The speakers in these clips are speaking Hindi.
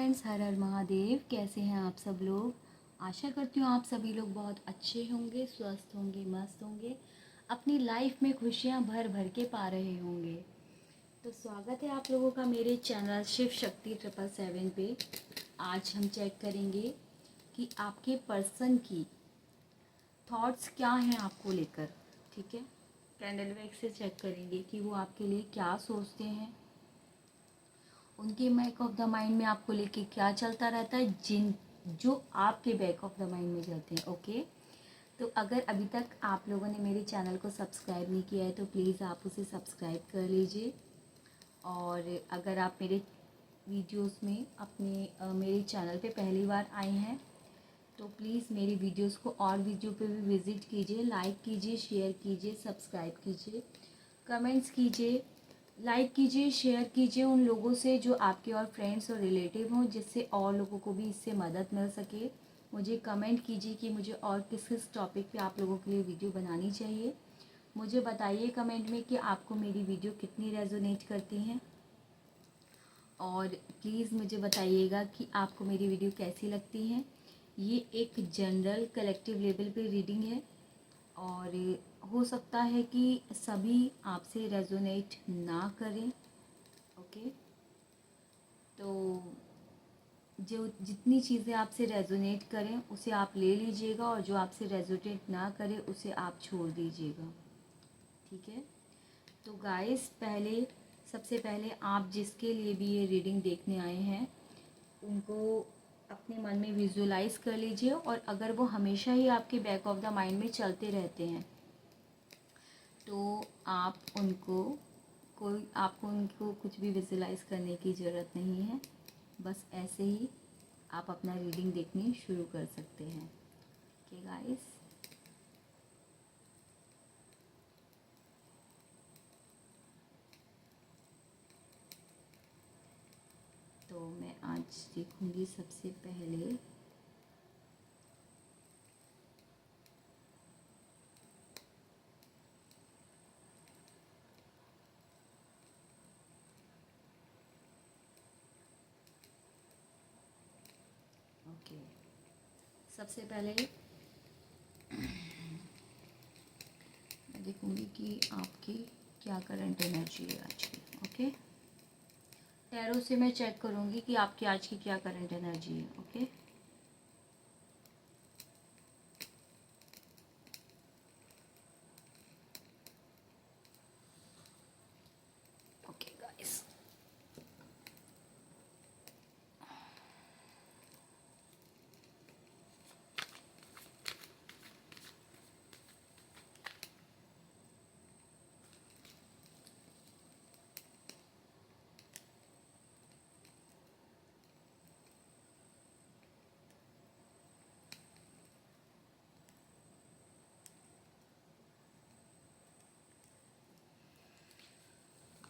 फ्रेंड्स, हर हर महादेव। कैसे हैं आप सब लोग। आशा करती हूँ आप सभी लोग बहुत अच्छे होंगे, स्वस्थ होंगे, मस्त होंगे, अपनी लाइफ में खुशियाँ भर भर के पा रहे होंगे। तो स्वागत है आप लोगों का मेरे चैनल शिव शक्ति 777 पे। आज हम चेक करेंगे कि आपके पर्सन की थॉट्स क्या हैं आपको लेकर। ठीक है, कैंडल वैक से चेक करेंगे कि वो आपके लिए क्या सोचते हैं, उनके बैक ऑफ द माइंड में आपको लेके क्या चलता रहता है, जो आपके बैक ऑफ द माइंड में चलते हैं। ओके, तो अगर अभी तक आप लोगों ने मेरे चैनल को सब्सक्राइब नहीं किया है तो प्लीज़ आप उसे सब्सक्राइब कर लीजिए। और अगर आप मेरे वीडियोस में मेरे चैनल पे पहली बार आए हैं तो प्लीज़ मेरी वीडियोस को और वीडियो पे भी विज़िट कीजिए, लाइक कीजिए, शेयर कीजिए, सब्सक्राइब कीजिए, कमेंट्स कीजिए, लाइक कीजिए, शेयर कीजिए उन लोगों से जो आपके और फ्रेंड्स और रिलेटिव हों, जिससे और लोगों को भी इससे मदद मिल सके। मुझे कमेंट कीजिए कि मुझे और किस किस टॉपिक पे आप लोगों के लिए वीडियो बनानी चाहिए। मुझे बताइए कमेंट में कि आपको मेरी वीडियो कितनी रेजोनेट करती हैं, और प्लीज़ मुझे बताइएगा कि आपको मेरी वीडियो कैसी लगती हैं। ये एक जनरल कलेक्टिव लेवल पे रीडिंग है और हो सकता है कि सभी आपसे रेजोनेट ना करें। ओके, तो जो जितनी चीज़ें आपसे रेजोनेट करें उसे आप ले लीजिएगा, और जो आपसे रेजोनेट ना करे उसे आप छोड़ दीजिएगा। ठीक है, तो गाइस सबसे पहले आप जिसके लिए भी ये रीडिंग देखने आए हैं उनको अपने मन में विजुलाइज कर लीजिए। और अगर वो हमेशा ही आपके बैक ऑफ द माइंड में चलते रहते हैं तो आपको उनको कुछ भी विजुलाइज करने की ज़रूरत नहीं है। बस ऐसे ही आप अपना रीडिंग देखनी शुरू कर सकते हैं। ओके गाइस, तो मैं आज देखूंगी सबसे पहले ओके सबसे पहले मैं देखूंगी कि आपकी क्या करंट एनर्जी है आज की। ओके, टैरो से मैं चेक करूंगी कि आपकी आज की क्या करंट एनर्जी है। Okay, okay guys,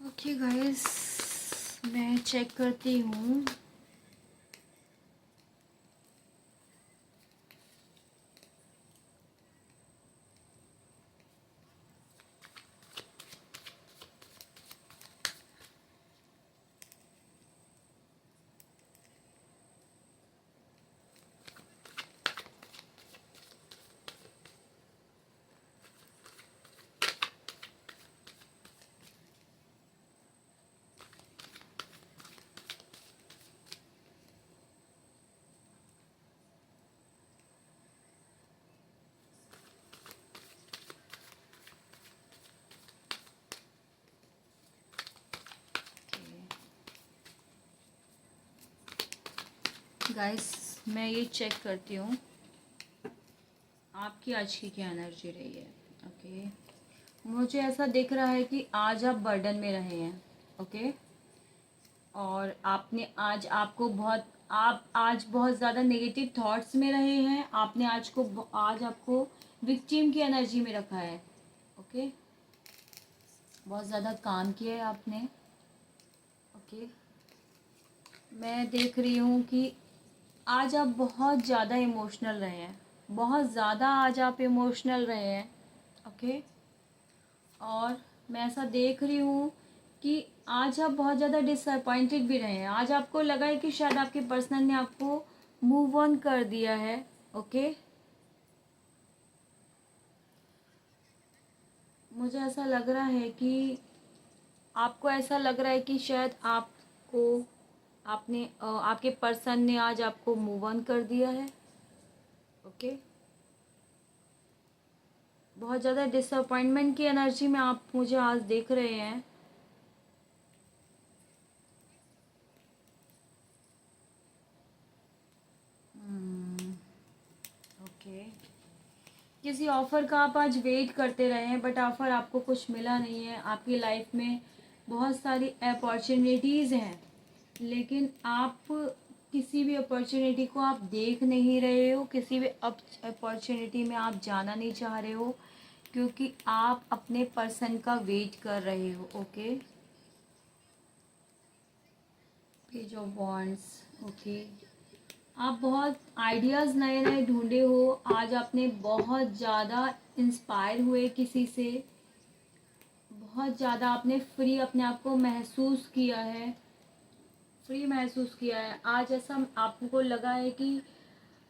okay guys, मैं चेक करती हूँ। गाइस, मैं ये चेक करती हूँ आपकी आज की क्या एनर्जी रही है। ओके, मुझे ऐसा दिख रहा है कि आज आप बर्डन में रहे हैं। ओके, और आपने आज आपको बहुत आप आज बहुत ज़्यादा नेगेटिव थॉट्स में रहे हैं। आपने आज आपको विक्टिम की एनर्जी में रखा है। ओके, बहुत ज़्यादा काम किया है आपने। ओके, मैं देख रही हूँ कि आज आप बहुत ज़्यादा इमोशनल रहे हैं, बहुत ज़्यादा आज आप इमोशनल रहे हैं। ओके, और मैं ऐसा देख रही हूँ कि आज आप बहुत ज़्यादा डिसअपॉइंटेड भी रहे हैं। आज आपको लगा है कि शायद आपके पर्सनल ने आपको मूव ऑन कर दिया है। ओके, मुझे ऐसा लग रहा है कि आपको ऐसा लग रहा है कि शायद आपको आपके पर्सन ने आज आपको मूव ऑन कर दिया है। ओके, बहुत ज़्यादा डिसअपॉइंटमेंट की एनर्जी में आप मुझे आज देख रहे हैं। ओके, किसी ऑफ़र का आप आज वेट करते रहे हैं बट ऑफ़र आपको कुछ मिला नहीं है। आपकी लाइफ में बहुत सारी अपॉर्चुनिटीज़ हैं, लेकिन आप किसी भी अपॉर्चुनिटी को आप देख नहीं रहे हो, किसी भी अपॉर्चुनिटी में आप जाना नहीं चाह रहे हो, क्योंकि आप अपने पर्सन का वेट कर रहे हो। Okay, page of wands. Okay, आप बहुत आइडियाज़ नए नए ढूंढे हो। आज आपने बहुत ज़्यादा इंस्पायर हुए किसी से, बहुत ज़्यादा आपने फ्री अपने आप को महसूस किया है, फ्री महसूस किया है। आज ऐसा आपको लगा है कि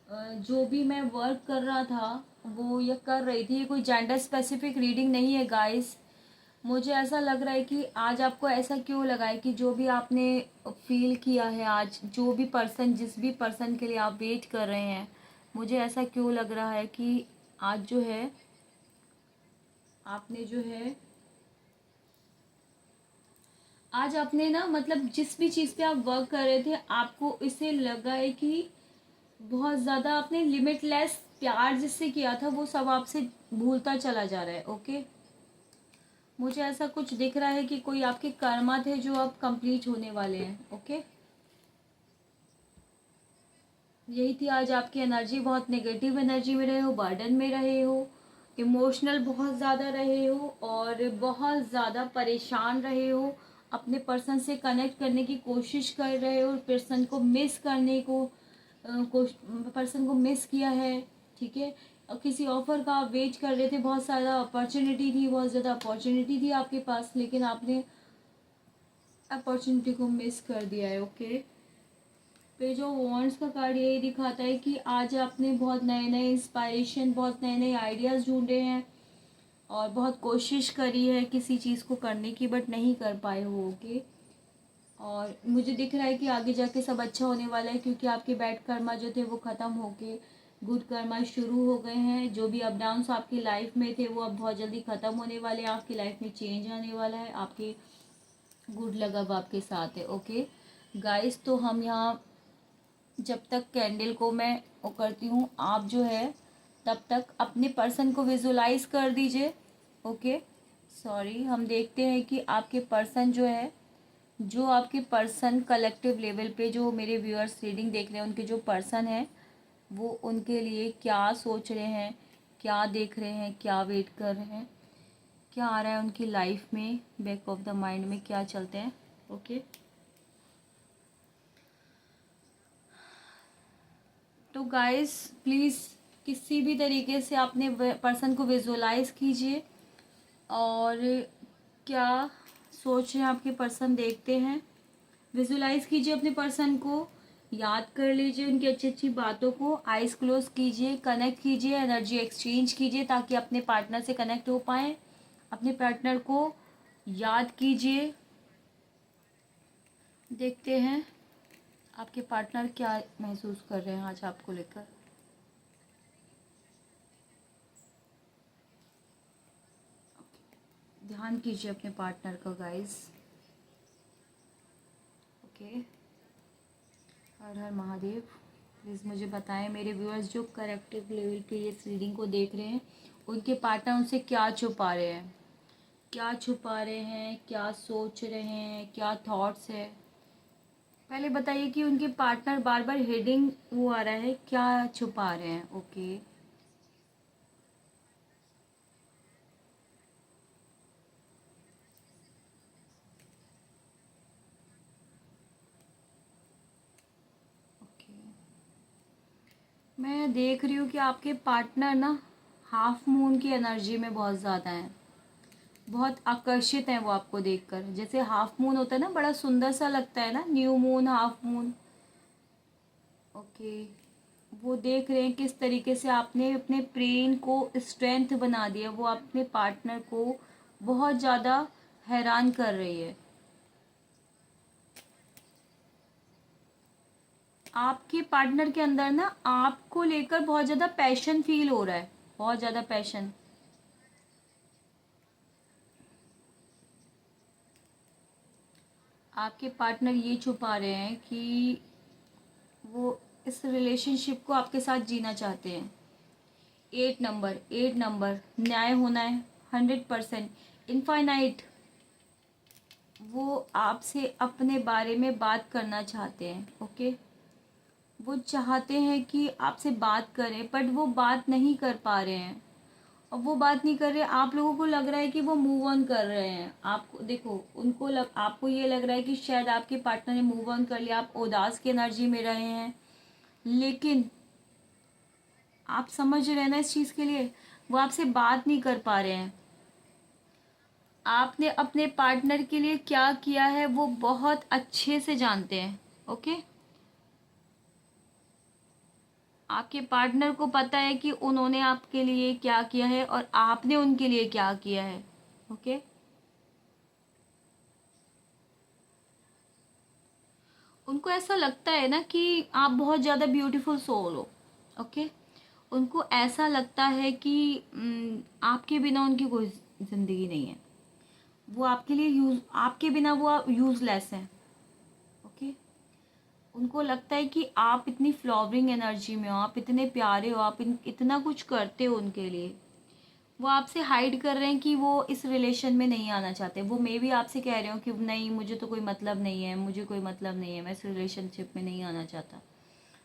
जो भी मैं वर्क कर रहा था वो ये कर रही थी। ये कोई जेंडर स्पेसिफिक रीडिंग नहीं है गाइस। मुझे ऐसा लग रहा है कि आज आपको ऐसा क्यों लगा है कि जो भी आपने फील किया है आज, जो भी पर्सन, जिस भी पर्सन के लिए आप वेट कर रहे हैं, मुझे ऐसा क्यों लग रहा है कि आज जो है आपने जो है आज आपने ना, मतलब जिस भी चीज़ पे आप वर्क कर रहे थे आपको इसे लगा है कि बहुत ज़्यादा आपने लिमिटलेस प्यार जिससे किया था वो सब आपसे भूलता चला जा रहा है। ओके, मुझे ऐसा कुछ दिख रहा है कि कोई आपके कर्मा थे जो अब कंप्लीट होने वाले हैं। ओके, यही थी आज आपकी एनर्जी। बहुत नेगेटिव एनर्जी में रहे हो, बर्डन में रहे हो, इमोशनल बहुत ज़्यादा रहे हो और बहुत ज़्यादा परेशान रहे हो। अपने पर्सन से कनेक्ट करने की कोशिश कर रहे हो, पर्सन को मिस करने को पर्सन को मिस किया है। ठीक है, और किसी ऑफर का आप वेट कर रहे थे, बहुत सारा अपॉर्चुनिटी थी, बहुत ज़्यादा अपॉर्चुनिटी थी आपके पास, लेकिन आपने अपॉर्चुनिटी को मिस कर दिया है। ओके, पेज ऑफ वॉन्ड्स का कार्ड यही दिखाता है कि आज आपने बहुत नए नए इंस्पायरेशन, बहुत नए नए आइडियाज़ ढूंढे हैं और बहुत कोशिश करी है किसी चीज़ को करने की, बट नहीं कर पाए हो। ओके, और मुझे दिख रहा है कि आगे जाके सब अच्छा होने वाला है, क्योंकि आपके बैड कर्मा जो थे वो ख़त्म होके गुड कर्मा शुरू हो गए हैं। जो भी अप डाउन्स आपकी लाइफ में थे वो अब बहुत जल्दी ख़त्म होने वाले हैं। आपकी लाइफ में चेंज आने वाला है, आपके गुड लक अब आपके साथ है। ओके गाइस, तो हम यहाँ जब तक कैंडल को मैं वो करती हूँ, आप जो है तब तक अपने पर्सन को विजुलाइज कर दीजिए। ओके, सॉरी, हम देखते हैं कि आपके पर्सन जो है, जो आपके पर्सन कलेक्टिव लेवल पे जो मेरे व्यूअर्स रीडिंग देख रहे हैं, उनके जो पर्सन है वो उनके लिए क्या सोच रहे हैं, क्या देख रहे हैं, क्या वेट कर रहे हैं, क्या आ रहा है उनकी लाइफ में, बैक ऑफ द माइंड में क्या चलते हैं। ओके, तो गाइस प्लीज़ किसी भी तरीके से अपने पर्सन को विजुलाइज कीजिए और क्या सोच रहे हैं आपके पर्सन देखते हैं। विजुलाइज कीजिए अपने पर्सन को, याद कर लीजिए उनकी अच्छी अच्छी बातों को, आइज़ क्लोज कीजिए, कनेक्ट कीजिए, एनर्जी एक्सचेंज कीजिए ताकि अपने पार्टनर से कनेक्ट हो पाएँ। अपने पार्टनर को याद कीजिए, देखते हैं आपके पार्टनर क्या महसूस कर रहे हैं आज आपको लेकर। ध्यान कीजिए अपने पार्टनर का guys. Okay, her her Mahadev. Please मुझे बताएं मेरे व्यूअर्स जो करेक्टिव लेवल पे ये रीडिंग को देख रहे हैं, उनके पार्टनर उनसे क्या छुपा रहे हैं, क्या छुपा रहे हैं, क्या सोच रहे हैं, क्या थॉट्स है। पहले बताइए कि उनके पार्टनर बार बार हेडिंग वो आ रहा है, क्या छुपा रहे हैं। ओके, ओके, मैं देख रही हूँ कि आपके पार्टनर ना हाफ मून की एनर्जी में बहुत ज़्यादा है। बहुत आकर्षित हैं वो आपको देखकर। जैसे हाफ मून होता है ना, बड़ा सुंदर सा लगता है ना, new moon, half moon. Okay, वो देख रहे हैं किस तरीके से आपने अपने ब्रेन को स्ट्रेंथ बना दिया। वो अपने पार्टनर को बहुत ज़्यादा हैरान कर रही है। आपके पार्टनर के अंदर ना आपको लेकर बहुत ज़्यादा पैशन फील हो रहा है, बहुत ज़्यादा पैशन। आपके पार्टनर ये छुपा रहे हैं कि वो इस रिलेशनशिप को आपके साथ जीना चाहते हैं। 8 नंबर, 8 नंबर, न्याय होना है 100%। इनफाइनाइट, वो आपसे अपने बारे में बात करना चाहते हैं। ओके, वो चाहते हैं कि आपसे बात करें, बट वो बात नहीं कर पा रहे हैं। और वो बात नहीं कर रहे, आप लोगों को लग रहा है कि वो मूव ऑन कर रहे हैं। आपको देखो, आपको ये लग रहा है कि शायद आपके पार्टनर ने मूव ऑन कर लिया, आप उदास की एनर्जी में रहे हैं। लेकिन आप समझ रहे हैं ना इस चीज़ के लिए, वो आपसे बात नहीं कर पा रहे हैं। आपने अपने पार्टनर के लिए क्या किया है वो बहुत अच्छे से जानते हैं। ओके, आपके पार्टनर को पता है कि उन्होंने आपके लिए क्या किया है और आपने उनके लिए क्या किया है। ओके, उनको ऐसा लगता है ना कि आप बहुत ज़्यादा ब्यूटीफुल सोल हो। ओके, उनको ऐसा लगता है कि आपके बिना उनकी कोई ज़िंदगी नहीं है। वो आपके लिए आपके बिना वो यूज़लेस हैं। ओके, उनको लगता है कि आप इतनी फ्लावरिंग एनर्जी में हो, आप इतने प्यारे हो, आप इतना कुछ करते हो उनके लिए। वो आपसे हाइड कर रहे हैं कि वो इस रिलेशन में नहीं आना चाहते। वो मे भी आपसे कह रहे हो कि नहीं, मुझे तो कोई मतलब नहीं है, मुझे कोई मतलब नहीं है, मैं इस रिलेशनशिप में नहीं आना चाहता।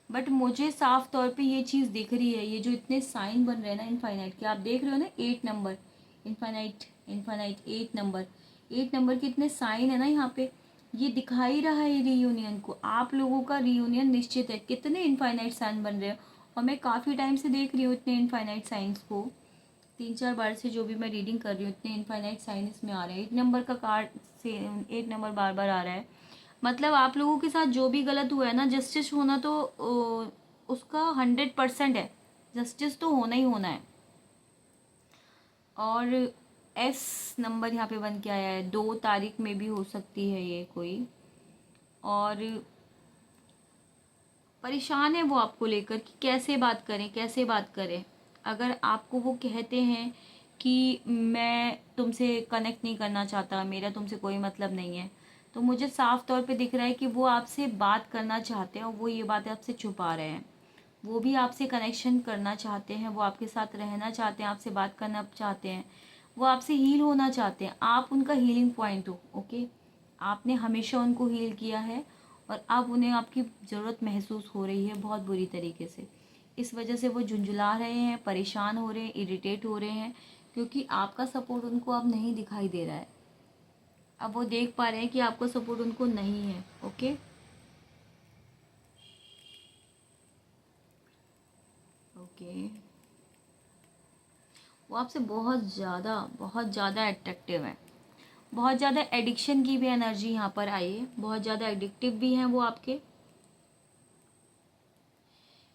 बट मुझे साफ तौर पे ये चीज़ दिख रही है, ये जो इतने साइन बन रहे हैं ना इनफाइनाइट के, आप देख रहे हो ना 8 number, infinite, infinite, 8 number, 8 number के इतने साइन है ना यहाँ पे। ये दिखा ही रहा है रीयूनियन को, आप लोगों का रीयूनियन निश्चित है। कितने इनफाइनाइट साइन बन रहे हैं, और मैं काफ़ी टाइम से देख रही हूँ इतने इनफाइनाइट साइंस को। 3-4 बार से जो भी मैं रीडिंग कर रही हूँ, इतने इनफाइनाइट साइन इसमें आ रहे हैं। 8 नंबर का कार्ड से 8 नंबर बार बार आ रहा है। मतलब आप लोगों के साथ जो भी गलत हुआ है ना, जस्टिस होना तो उसका 100% है। जस्टिस तो होना ही होना है। और S नंबर यहाँ पे बन के आया है, 2 तारीख में भी हो सकती है ये कोई। और परेशान है वो आपको लेकर कि कैसे बात करें, कैसे बात करें। अगर आपको वो कहते हैं कि मैं तुमसे कनेक्ट नहीं करना चाहता, मेरा तुमसे कोई मतलब नहीं है, तो मुझे साफ तौर पे दिख रहा है कि वो आपसे बात करना चाहते हैं और वो ये बातें आपसे छुपा रहे हैं। वो भी आपसे कनेक्शन करना चाहते हैं, वो आपके साथ रहना चाहते हैं, आपसे बात करना चाहते हैं, वो आपसे हील होना चाहते हैं। आप उनका हीलिंग पॉइंट हो। ओके, आपने हमेशा उनको हील किया है और अब उन्हें आपकी ज़रूरत महसूस हो रही है बहुत बुरी तरीके से। इस वजह से वो झुंझुला रहे हैं, परेशान हो रहे हैं, इरिटेट हो रहे हैं, क्योंकि आपका सपोर्ट उनको अब नहीं दिखाई दे रहा है। अब वो देख पा रहे हैं कि आपका सपोर्ट उनको नहीं है। ओके, ओके, वो आपसे बहुत ज़्यादा अट्रैक्टिव है। बहुत ज़्यादा एडिक्शन की भी एनर्जी यहाँ पर आई है, बहुत ज़्यादा एडिक्टिव भी हैं वो आपके।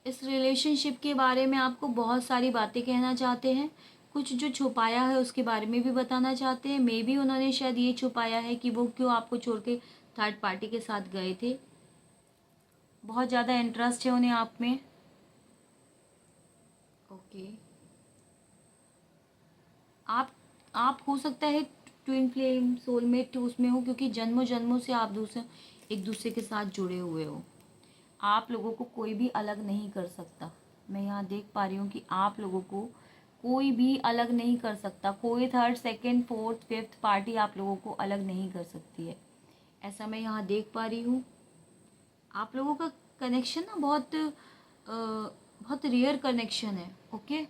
इस रिलेशनशिप के बारे में आपको बहुत सारी बातें कहना चाहते हैं। कुछ जो छुपाया है उसके बारे में भी बताना चाहते हैं। मे बी उन्होंने शायद ये छुपाया है कि वो क्यों आपको छोड़ के थर्ड पार्टी के साथ गए थे। बहुत ज़्यादा इंटरेस्ट है उन्हें आप में। ओके, आप आप हो सकता है ट्विन फ्लेम सोलमेट उसमें हो, क्योंकि जन्मों जन्मों से आप दूसरे एक दूसरे के साथ जुड़े हुए हो। आप लोगों को कोई भी अलग नहीं कर सकता। मैं यहाँ देख पा रही हूँ कि आप लोगों को कोई भी अलग नहीं कर सकता। कोई third second fourth fifth party आप लोगों को अलग नहीं कर सकती है, ऐसा मैं यहाँ देख पा रही हूँ। आप लोगों का कनेक्शन ना बहुत रेयर कनेक्शन है। ओके,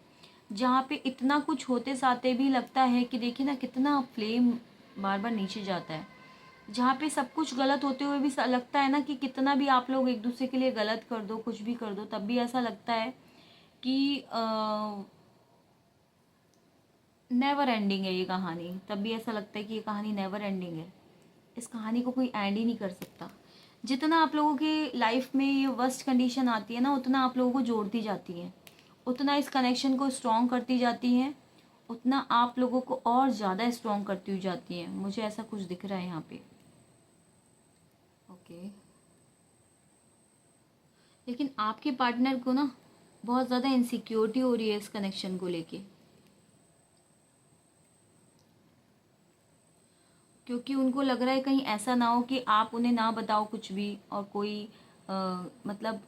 जहाँ पे इतना कुछ होते साथे भी लगता है कि देखिए ना कितना फ्लेम बार बार नीचे जाता है। जहाँ पे सब कुछ गलत होते हुए भी लगता है ना कि कितना भी आप लोग एक दूसरे के लिए गलत कर दो, कुछ भी कर दो, तब भी ऐसा लगता है कि नेवर एंडिंग है ये कहानी, तब भी ऐसा लगता है कि ये कहानी नेवर एंडिंग है। इस कहानी को कोई एंड ही नहीं कर सकता। जितना आप लोगों के लाइफ में ये वर्स्ट कंडीशन आती है ना, उतना आप लोगों को जोड़ती जाती है, उतना इस कनेक्शन को स्ट्रॉन्ग करती जाती हैं, उतना आप लोगों को और ज़्यादा स्ट्रॉन्ग करती हुई जाती हैं। मुझे ऐसा कुछ दिख रहा है यहाँ पे। ओके। लेकिन आपके पार्टनर को ना बहुत ज़्यादा इनसिक्योरिटी हो रही है इस कनेक्शन को लेके, क्योंकि उनको लग रहा है कहीं ऐसा ना हो कि आप उन्हें ना बताओ कुछ भी, और कोई मतलब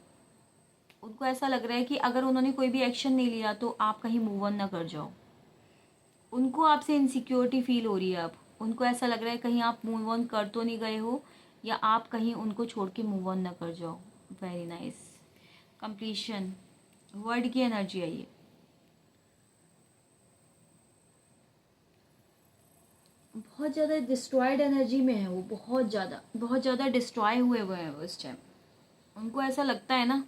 उनको ऐसा लग रहा है कि अगर उन्होंने कोई भी एक्शन नहीं लिया तो आप कहीं मूव ऑन ना कर जाओ। उनको आपसे इनसिक्योरिटी फील हो रही है अब। उनको ऐसा लग रहा है कहीं आप मूव ऑन कर तो नहीं गए हो, या आप कहीं उनको छोड़ के मूव ऑन ना कर जाओ। Very nice. कंप्लीशन वर्ड की एनर्जी आई है। बहुत ज़्यादा डिस्ट्रॉयड एनर्जी में है वो, बहुत ज़्यादा डिस्ट्रॉय हुए हैं वो इस टाइम। उनको ऐसा लगता है ना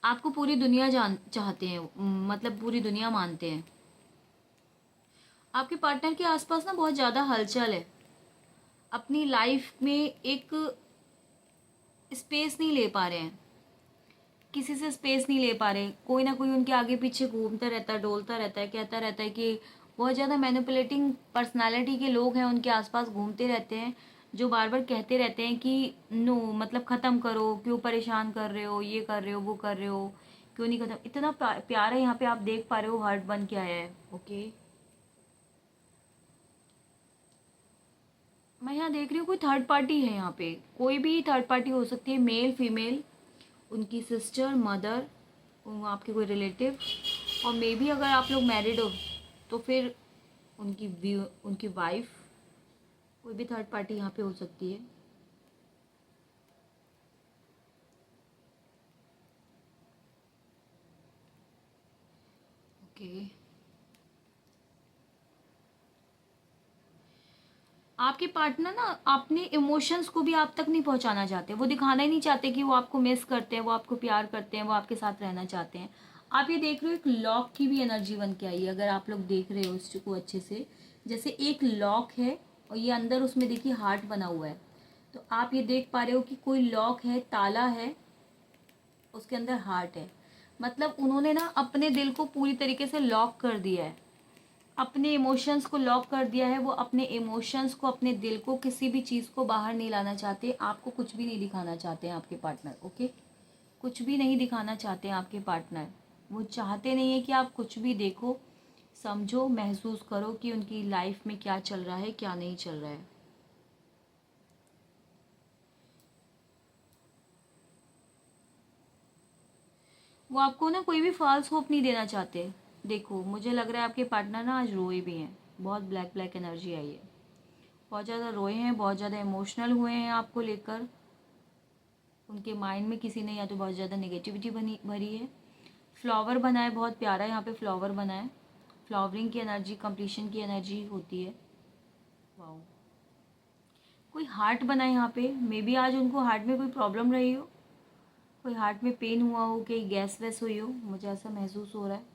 आपको पूरी दुनिया जान चाहते हैं, मतलब पूरी दुनिया मानते हैं। आपके पार्टनर के आसपास ना बहुत ज़्यादा हलचल है। अपनी लाइफ में एक स्पेस नहीं ले पा रहे हैं, किसी से स्पेस नहीं ले पा रहे। कोई ना कोई उनके आगे पीछे घूमता रहता है, डोलता रहता है, कहता रहता है कि बहुत ज़्यादा मैनिपुलेटिंग पर्सनालिटी के लोग हैं उनके आसपास घूमते रहते हैं, जो बार बार कहते रहते हैं कि नो मतलब ख़त्म करो, क्यों परेशान कर रहे हो, ये कर रहे हो, वो कर रहे हो, क्यों नहीं ख़त्म। इतना प्यार है यहाँ पे, आप देख पा रहे हो हार्ट बन के आया है। ओके। मैं यहाँ देख रही हूँ कोई थर्ड पार्टी है यहाँ पे, कोई भी थर्ड पार्टी हो सकती है, मेल फीमेल, उनकी सिस्टर, मदर, आपके कोई रिलेटिव, और मे बी अगर आप लोग मैरिड हो तो फिर उनकी वाइफ, कोई भी थर्ड पार्टी यहाँ पे हो सकती है। ओके। आपके पार्टनर ना अपने इमोशंस को भी आप तक नहीं पहुंचाना चाहते, वो दिखाना ही नहीं चाहते कि वो आपको मिस करते हैं, वो आपको प्यार करते हैं, वो आपके साथ रहना चाहते हैं। आप ये देख रहे हो एक लॉक की भी एनर्जी बन के आई है, अगर आप लोग देख रहे हो इसको अच्छे से, जैसे एक लॉक है और ये अंदर उसमें देखिए हार्ट बना हुआ है। तो आप ये देख पा रहे हो कि कोई लॉक है, ताला है, उसके अंदर हार्ट है। मतलब उन्होंने ना अपने दिल को पूरी तरीके से लॉक कर दिया है, अपने इमोशंस को लॉक कर दिया है। वो अपने इमोशंस को, अपने दिल को, किसी भी चीज़ को बाहर नहीं लाना चाहते, आपको कुछ भी नहीं दिखाना चाहते हैं आपके पार्टनर। ओके। कुछ भी नहीं दिखाना चाहते हैं आपके पार्टनर। वो चाहते नहीं है कि आप कुछ भी देखो, समझो, महसूस करो कि उनकी लाइफ में क्या चल रहा है, क्या नहीं चल रहा है। वो आपको ना कोई भी फॉल्स होप नहीं देना चाहते। देखो मुझे लग रहा है आपके पार्टनर ना आज रोए भी हैं, बहुत ब्लैक ब्लैक एनर्जी आई है, बहुत ज़्यादा रोए हैं, बहुत ज़्यादा इमोशनल हुए हैं आपको लेकर। उनके माइंड में किसी ने या तो बहुत ज़्यादा नेगेटिविटी बनी भरी है। फ्लावर बना है, बहुत प्यारा यहाँ पे फ्लावर बना है। फ्लावरिंग की एनर्जी, कंप्लीशन की एनर्जी होती है। वाओ। कोई हार्ट बना है यहाँ पे, मे बी आज उनको हार्ट में कोई प्रॉब्लम रही हो, कोई हार्ट में पेन हुआ हो, कहीं गैस वैस हुई हो, मुझे ऐसा महसूस हो रहा है।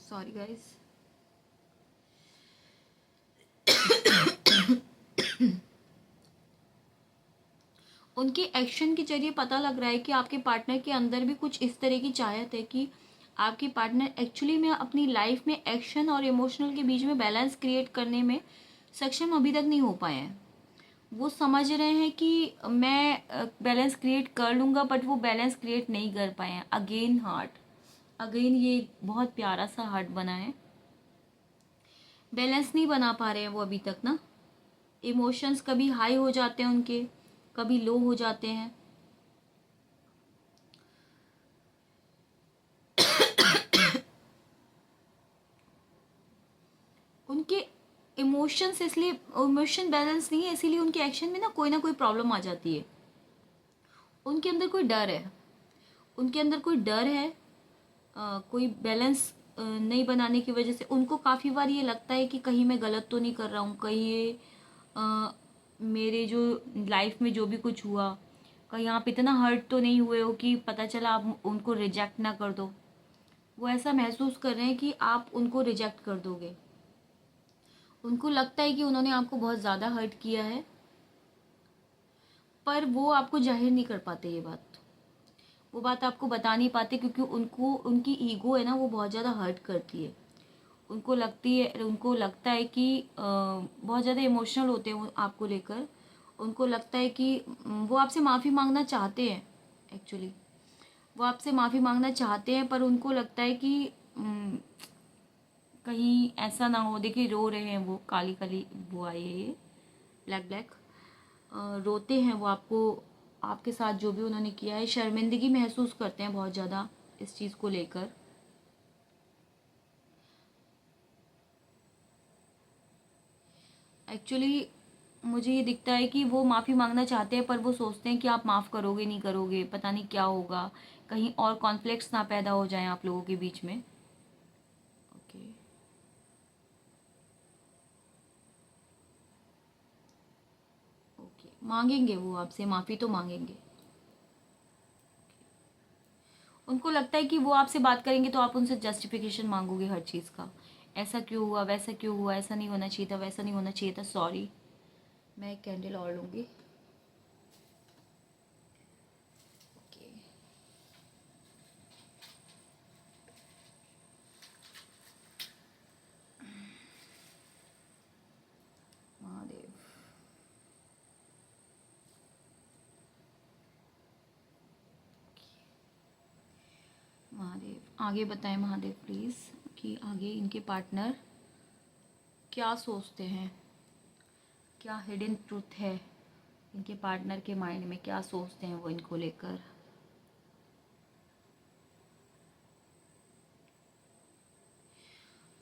Sorry guys. उनके एक्शन के जरिए पता लग रहा है कि आपके पार्टनर के अंदर भी कुछ इस तरह की चाहत है कि आपके पार्टनर एक्चुअली में अपनी लाइफ में एक्शन और इमोशनल के बीच में बैलेंस क्रिएट करने में सक्षम अभी तक नहीं हो पाए हैं। वो समझ रहे हैं कि मैं बैलेंस क्रिएट कर लूँगा, बट वो बैलेंस क्रिएट नहीं कर पाए हैं। अगेन हार्ट, अगेन ये बहुत प्यारा सा हार्ट बना है। बैलेंस नहीं बना पा रहे हैं वो अभी तक ना। इमोशंस कभी हाई हो जाते हैं उनके, कभी लो हो जाते हैं। उनके इमोशंस इसलिए, इमोशन बैलेंस नहीं है, इसीलिए उनके एक्शन में ना कोई प्रॉब्लम आ जाती है। उनके अंदर कोई डर है, उनके अंदर कोई डर है। कोई बैलेंस नहीं बनाने की वजह से उनको काफ़ी बार ये लगता है कि कहीं मैं गलत तो नहीं कर रहा हूँ, कहीं ये मेरे जो लाइफ में जो भी कुछ हुआ, कहीं आप इतना हर्ट तो नहीं हुए हो कि पता चला आप उनको रिजेक्ट ना कर दो। वो ऐसा महसूस कर रहे हैं कि आप उनको रिजेक्ट कर दोगे। उनको लगता है कि उन्होंने आपको बहुत ज़्यादा हर्ट किया है, पर वो आपको जाहिर नहीं कर पाते ये बात। वो बात आपको बता नहीं पाते क्योंकि उनको उनकी ईगो है ना, वो बहुत ज़्यादा हर्ट करती है। उनको लगता है कि बहुत ज़्यादा इमोशनल होते हैं वो आपको लेकर। उनको लगता है कि वो आपसे माफ़ी मांगना चाहते हैं। एक्चुअली वो आपसे माफ़ी मांगना चाहते हैं, पर उनको लगता है कि कहीं ऐसा ना हो। देखिए रो रहे हैं वो, काली काली वो आई है ये, ब्लैक ब्लैक रोते हैं वो आपको, आपके साथ जो भी उन्होंने किया है। शर्मिंदगी महसूस करते हैं बहुत ज़्यादा इस चीज़ को लेकर। एक्चुअली मुझे ये दिखता है कि वो माफ़ी मांगना चाहते हैं, पर वो सोचते हैं कि आप माफ़ करोगे नहीं करोगे, पता नहीं क्या होगा, कहीं और कॉन्फ्लिक्ट्स ना पैदा हो जाएं आप लोगों के बीच में। ओके, ओके, मांगेंगे वो आपसे माफ़ी, तो मांगेंगे। उनको लगता है कि वो आपसे बात करेंगे तो आप उनसे जस्टिफिकेशन मांगोगे हर चीज़ का। ऐसा क्यों हुआ, वैसा क्यों हुआ, ऐसा नहीं होना चाहिए था, वैसा नहीं होना चाहिए था, सॉरी। मैं एक कैंडल और लूँगी। ओके, महादेव। महादेव आगे बताएं महादेव प्लीज़, कि आगे इनके पार्टनर क्या सोचते हैं, क्या हिडन ट्रूथ है इनके पार्टनर के माइंड में, क्या सोचते हैं वो इनको लेकर।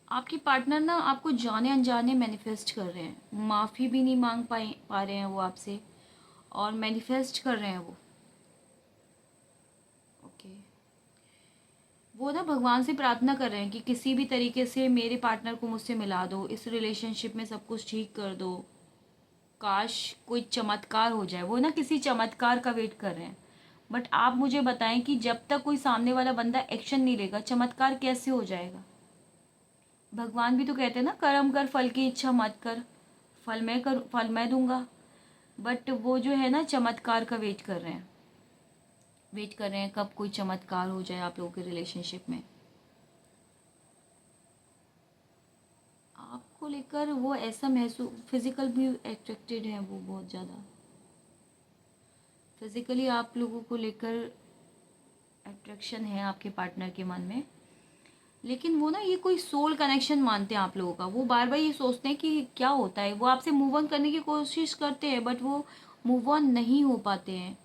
आपके पार्टनर ना आपको जाने अनजाने मैनिफेस्ट कर रहे हैं, माफ़ी भी नहीं मांग पा रहे हैं वो आपसे, और मैनिफेस्ट कर रहे हैं वो। ओके, वो ना भगवान से प्रार्थना कर रहे हैं कि किसी भी तरीके से मेरे पार्टनर को मुझसे मिला दो, इस रिलेशनशिप में सब कुछ ठीक कर दो, काश कोई चमत्कार हो जाए। वो ना किसी चमत्कार का वेट कर रहे हैं। बट आप मुझे बताएं कि जब तक कोई सामने वाला बंदा एक्शन नहीं लेगा, चमत्कार कैसे हो जाएगा। भगवान भी तो कहते हैं ना, कर्म कर फल की इच्छा मत कर, फल मैं दूंगा। बट वो जो है ना, चमत्कार का वेट कर रहे हैं, वेट कर रहे हैं कब कोई चमत्कार हो जाए आप लोगों के रिलेशनशिप में। आपको लेकर वो ऐसा महसूस, फिजिकल भी अट्रैक्टेड है वो बहुत ज़्यादा। फिजिकली आप लोगों को लेकर अट्रैक्शन है आपके पार्टनर के मन में। लेकिन वो ना ये कोई सोल कनेक्शन मानते हैं आप लोगों का। वो बार बार ये सोचते हैं कि क्या होता है, वो आपसे मूव ऑन करने की कोशिश करते हैं, बट वो मूव ऑन नहीं हो पाते हैं।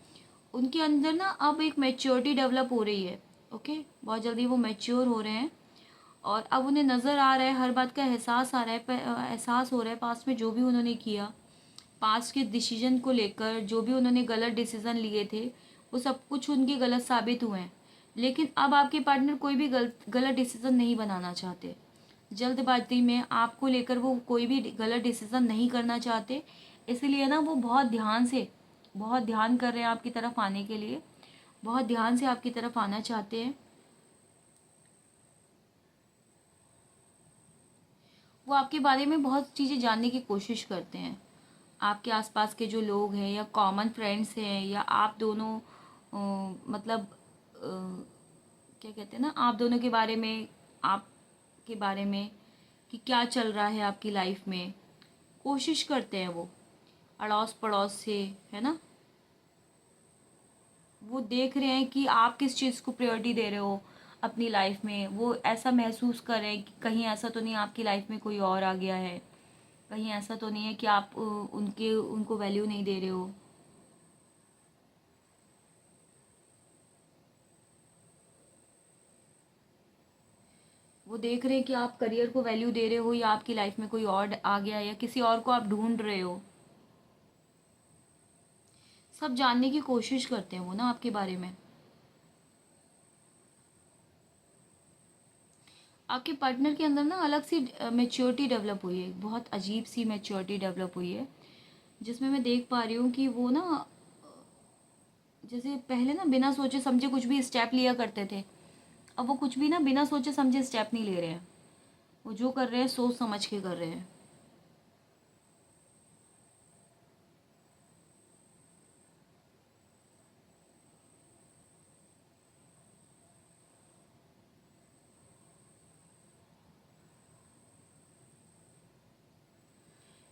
उनके अंदर ना अब एक मैच्योरिटी डेवलप हो रही है। ओके, बहुत जल्दी वो मैच्योर हो रहे हैं, और अब उन्हें नज़र आ रहा है, हर बात का एहसास आ रहा है, एहसास हो रहा है पास्ट में जो भी उन्होंने किया, पास्ट के डिसीजन को लेकर जो भी उन्होंने गलत डिसीजन लिए थे, वो सब कुछ उनके गलत साबित हुए हैं। लेकिन अब आपके पार्टनर कोई भी गलत डिसीजन नहीं बनाना चाहते। जल्दबाजी में आपको लेकर वो कोई भी गलत डिसीजन नहीं करना चाहते। इसलिए ना वो बहुत ध्यान कर रहे हैं आपकी तरफ आने के लिए, बहुत ध्यान से आपकी तरफ आना चाहते हैं। वो आपके बारे में बहुत चीज़ें जानने की कोशिश करते हैं। आपके आसपास के जो लोग हैं, या कॉमन फ्रेंड्स हैं, या आप दोनों मतलब क्या कहते हैं ना, आप दोनों के बारे में, आपके बारे में कि क्या चल रहा है आपकी लाइफ में, कोशिश करते हैं वो अड़ोस पड़ोस से, है ना। वो देख रहे हैं कि आप किस चीज़ को प्रायोरिटी दे रहे हो अपनी लाइफ में। वो ऐसा महसूस कर रहे हैं कि कहीं ऐसा तो नहीं आपकी लाइफ में कोई और आ गया है, कहीं ऐसा तो नहीं है कि आप उनको वैल्यू नहीं दे रहे हो। वो देख रहे हैं कि आप करियर को वैल्यू दे रहे हो, या आपकी लाइफ में कोई और आ गया, या किसी और को आप ढूंढ रहे हो। सब जानने की कोशिश करते हैं वो ना आपके बारे में। आपके पार्टनर के अंदर ना अलग सी मेच्योरिटी डेवलप हुई है, बहुत अजीब सी मेच्योरिटी डेवलप हुई है, जिसमें मैं देख पा रही हूँ कि वो ना जैसे पहले ना बिना सोचे समझे कुछ भी स्टेप लिया करते थे, अब वो कुछ भी ना बिना सोचे समझे स्टेप नहीं ले रहे हैं, वो जो कर रहे हैं सोच समझ के कर रहे हैं।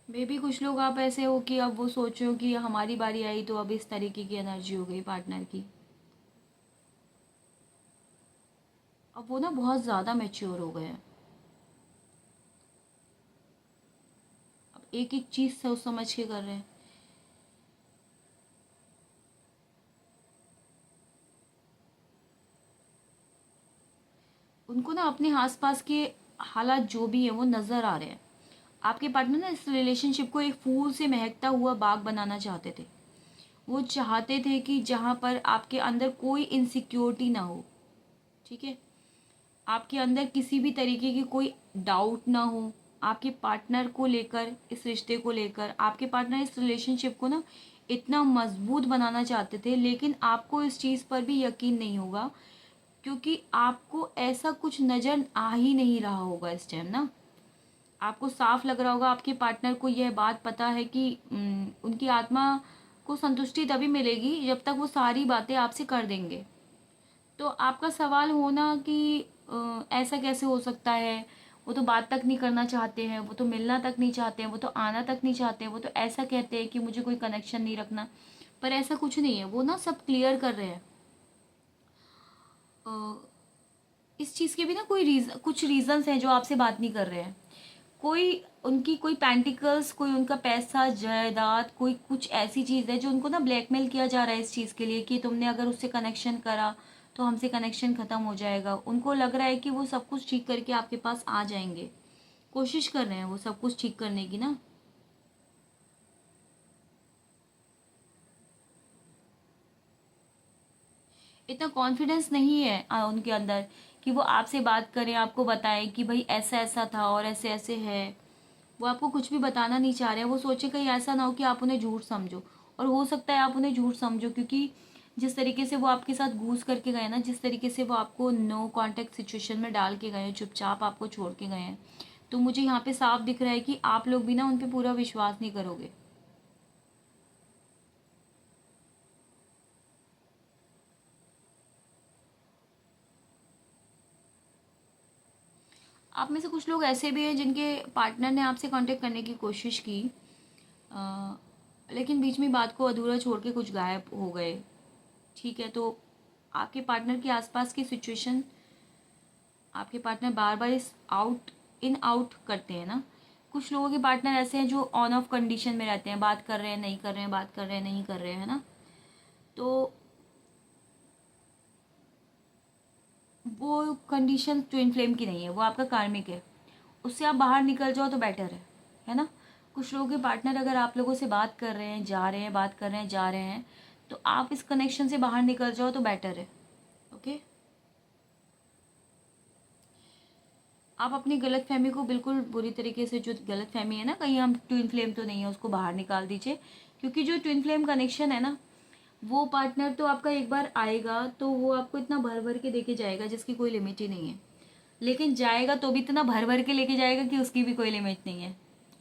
मे भी कुछ लोग आप ऐसे हो कि अब वो सोचो कि हमारी बारी आई तो अब इस तरीके की एनर्जी हो गई पार्टनर की। अब वो ना बहुत ज़्यादा मैच्योर हो गए हैं, अब एक एक चीज़ सोच समझ के कर रहे हैं। उनको ना अपने आसपास के हालात जो भी है वो नज़र आ रहे हैं। आपके पार्टनर ना इस रिलेशनशिप को एक फूल से महकता हुआ बाग बनाना चाहते थे। वो चाहते थे कि जहाँ पर आपके अंदर कोई इनसिक्योरिटी ना हो, ठीक है, आपके अंदर किसी भी तरीके की कोई डाउट ना हो आपके पार्टनर को लेकर, इस रिश्ते को लेकर। आपके पार्टनर इस रिलेशनशिप को ना इतना मजबूत बनाना चाहते थे, लेकिन आपको इस चीज़ पर भी यकीन नहीं होगा, क्योंकि आपको ऐसा कुछ नज़र आ ही नहीं रहा होगा इस टाइम ना। आपको साफ लग रहा होगा, आपके पार्टनर को यह बात पता है कि उनकी आत्मा को संतुष्टि तभी मिलेगी जब तक वो सारी बातें आपसे कर देंगे। तो आपका सवाल होना कि ऐसा कैसे हो सकता है, वो तो बात तक नहीं करना चाहते हैं, वो तो मिलना तक नहीं चाहते हैं, वो तो आना तक नहीं चाहते हैं, वो तो ऐसा कहते हैं कि मुझे कोई कनेक्शन नहीं रखना। पर ऐसा कुछ नहीं है, वो ना सब क्लियर कर रहे हैं। इस चीज़ के भी ना कुछ रीजंस हैं जो आपसे बात नहीं कर रहे हैं। कोई उनकी कोई पेंटिकल्स, कोई उनका पैसा जायदाद, कोई कुछ ऐसी चीज़ है जो उनको ना ब्लैकमेल किया जा रहा है इस चीज़ के लिए कि तुमने अगर उससे कनेक्शन करा तो हमसे कनेक्शन ख़त्म हो जाएगा। उनको लग रहा है कि वो सब कुछ ठीक करके आपके पास आ जाएंगे, कोशिश कर रहे हैं वो सब कुछ ठीक करने की ना। इतना कॉन्फिडेंस नहीं है उनके अंदर कि वो आपसे बात करें, आपको बताएं कि भाई ऐसा ऐसा था और ऐसे ऐसे है। वो आपको कुछ भी बताना नहीं चाह रहे हैं। वो सोचे कहीं ऐसा ना हो कि आप उन्हें झूठ समझो, और हो सकता है आप उन्हें झूठ समझो, क्योंकि जिस तरीके से वो आपके साथ घूस करके गए ना, जिस तरीके से वो आपको नो कांटेक्ट सिचुएशन में डाल के गए, चुपचाप आपको छोड़ के गए हैं, तो मुझे यहाँ पे साफ दिख रहा है कि आप लोग भी ना उन पर पूरा विश्वास नहीं करोगे। आप में से कुछ लोग ऐसे भी हैं जिनके पार्टनर ने आपसे कांटेक्ट करने की कोशिश की, अ, लेकिन बीच में बात को अधूरा छोड़ के कुछ गायब हो गए। ठीक है, तो आपके पार्टनर के आसपास की सिचुएशन, आपके पार्टनर बार बार इस आउट इन आउट करते हैं ना। कुछ लोगों के पार्टनर ऐसे हैं जो ऑन ऑफ कंडीशन में रहते हैं, बात कर रहे हैं नहीं कर रहे हैं, बात कर रहे हैं नहीं कर रहे हैं ना। तो वो कंडीशन ट्विन फ्लेम की नहीं है, वो आपका कार्मिक है। उससे आप बाहर निकल जाओ तो बेटर है ना। कुछ लोगों के पार्टनर अगर आप लोगों से बात कर रहे हैं, जा रहे हैं, बात कर रहे हैं, जा रहे हैं, तो आप इस कनेक्शन से बाहर निकल जाओ तो बेटर है। ओके, आप अपनी गलत फहमी को बिल्कुल बुरी तरीके से, जो गलत फहमी है ना कहीं हम ट्विन फ्लेम तो नहीं है, उसको बाहर निकाल दीजिए। क्योंकि जो ट्विन फ्लेम कनेक्शन है ना, वो पार्टनर तो आपका एक बार आएगा तो वो आपको इतना भर भर के देके जाएगा जिसकी कोई लिमिट ही नहीं है। लेकिन जाएगा तो भी इतना भर भर के लेके जाएगा कि उसकी भी कोई लिमिट नहीं है।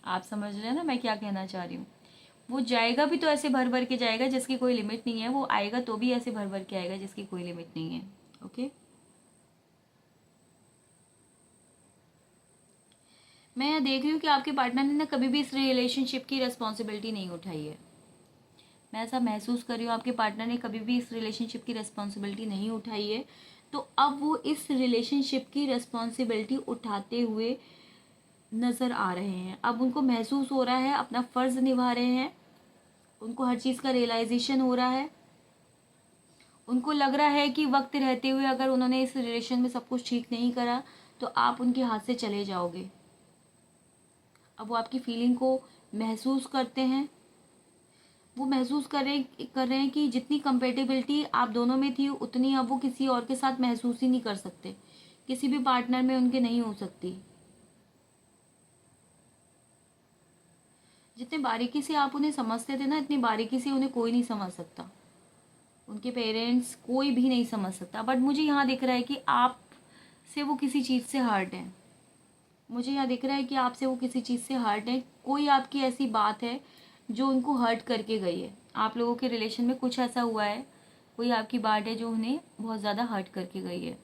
आप समझ रहे हैं ना मैं क्या कहना चाह रही हूँ। वो जाएगा भी तो ऐसे भर भर के जाएगा जिसकी कोई लिमिट नहीं है, वो आएगा तो भी ऐसे भर भर के आएगा जिसकी कोई लिमिट नहीं है। ओके, मैं यहाँ देख रही हूँ कि आपके पार्टनर ने ना कभी भी इस रिलेशनशिप की रिस्पॉन्सिबिलिटी नहीं उठाई है। मैं ऐसा महसूस कर रही हूँ आपके पार्टनर ने कभी भी इस रिलेशनशिप की रिस्पॉन्सिबिलिटी नहीं उठाई है। तो अब वो इस रिलेशनशिप की रिस्पॉन्सिबिलिटी उठाते हुए नज़र आ रहे हैं। अब उनको महसूस हो रहा है अपना फ़र्ज़ निभा रहे हैं, उनको हर चीज़ का रियलाइजेशन हो रहा है। उनको लग रहा है कि वक्त रहते हुए अगर उन्होंने इस रिलेशन में सब कुछ ठीक नहीं करा तो आप उनके हाथ से चले जाओगे। अब वो आपकी फीलिंग को महसूस करते हैं। वो महसूस कर रहे हैं कि जितनी कंपेटेबिलिटी आप दोनों में थी उतनी अब वो किसी और के साथ महसूस ही नहीं कर सकते, किसी भी पार्टनर में उनके नहीं हो सकती। जितने बारीकी से आप उन्हें समझते थे ना, इतनी बारीकी से उन्हें कोई नहीं समझ सकता। उनके पेरेंट्स कोई भी नहीं समझ सकता। बट मुझे यहाँ दिख रहा है कि आप से वो किसी चीज़ से हर्ट है। मुझे यहाँ दिख रहा है कि आपसे वो किसी चीज़ से हर्ट है। कोई आपकी ऐसी बात है जो उनको हर्ट करके गई है। आप लोगों के रिलेशन में कुछ ऐसा हुआ है, कोई आपकी बात है जो उन्हें बहुत ज़्यादा हर्ट करके गई है।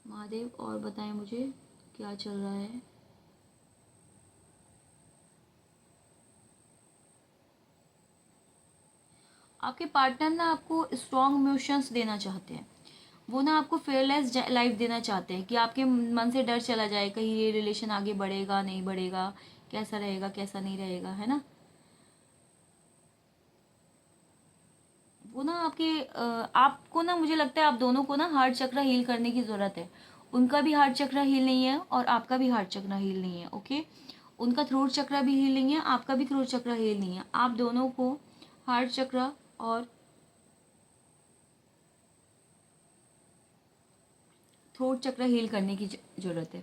महादेव और बताएं मुझे क्या चल रहा है। आपके पार्टनर ना आपको स्ट्रॉन्ग इमोशंस देना चाहते हैं। वो ना आपको फेयरलेस लाइफ देना चाहते हैं कि आपके मन से डर चला जाए, कहीं ये रिलेशन आगे बढ़ेगा नहीं बढ़ेगा, कैसा रहेगा कैसा नहीं रहेगा, है ना। वो ना आपको ना, मुझे लगता है आप दोनों को ना हार्ट चक्र हील करने की ज़रूरत है। उनका भी हार्ट चक्र हील नहीं है और आपका भी हार्ट चक्र हील नहीं है। ओके, उनका थ्रोट चक्र भी हील नहीं है, आपका भी थ्रोट चक्र हील नहीं है। आप दोनों को हार्ट चक्र और थ्रोट चक्र हील करने की ज़रूरत है।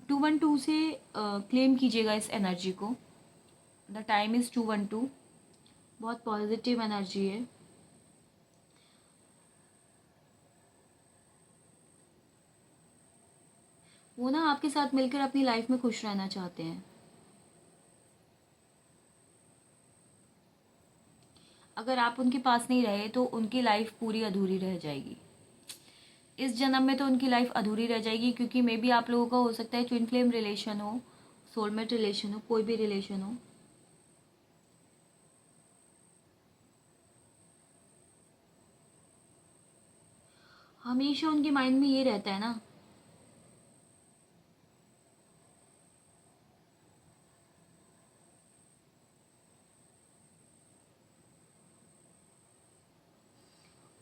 212 से क्लेम कीजिएगा इस एनर्जी को। The time is 212। बहुत पॉजिटिव एनर्जी है। वो ना आपके साथ मिलकर अपनी लाइफ में खुश रहना चाहते हैं। अगर आप उनके पास नहीं रहे तो उनकी लाइफ पूरी अधूरी रह जाएगी। इस जन्म में तो उनकी लाइफ अधूरी रह जाएगी, क्योंकि मे बी आप लोगों का हो सकता है ट्विन फ्लेम रिलेशन हो, सोलमेट रिलेशन हो, कोई भी रिलेशन हो। हमेशा उनके माइंड में ये रहता है ना।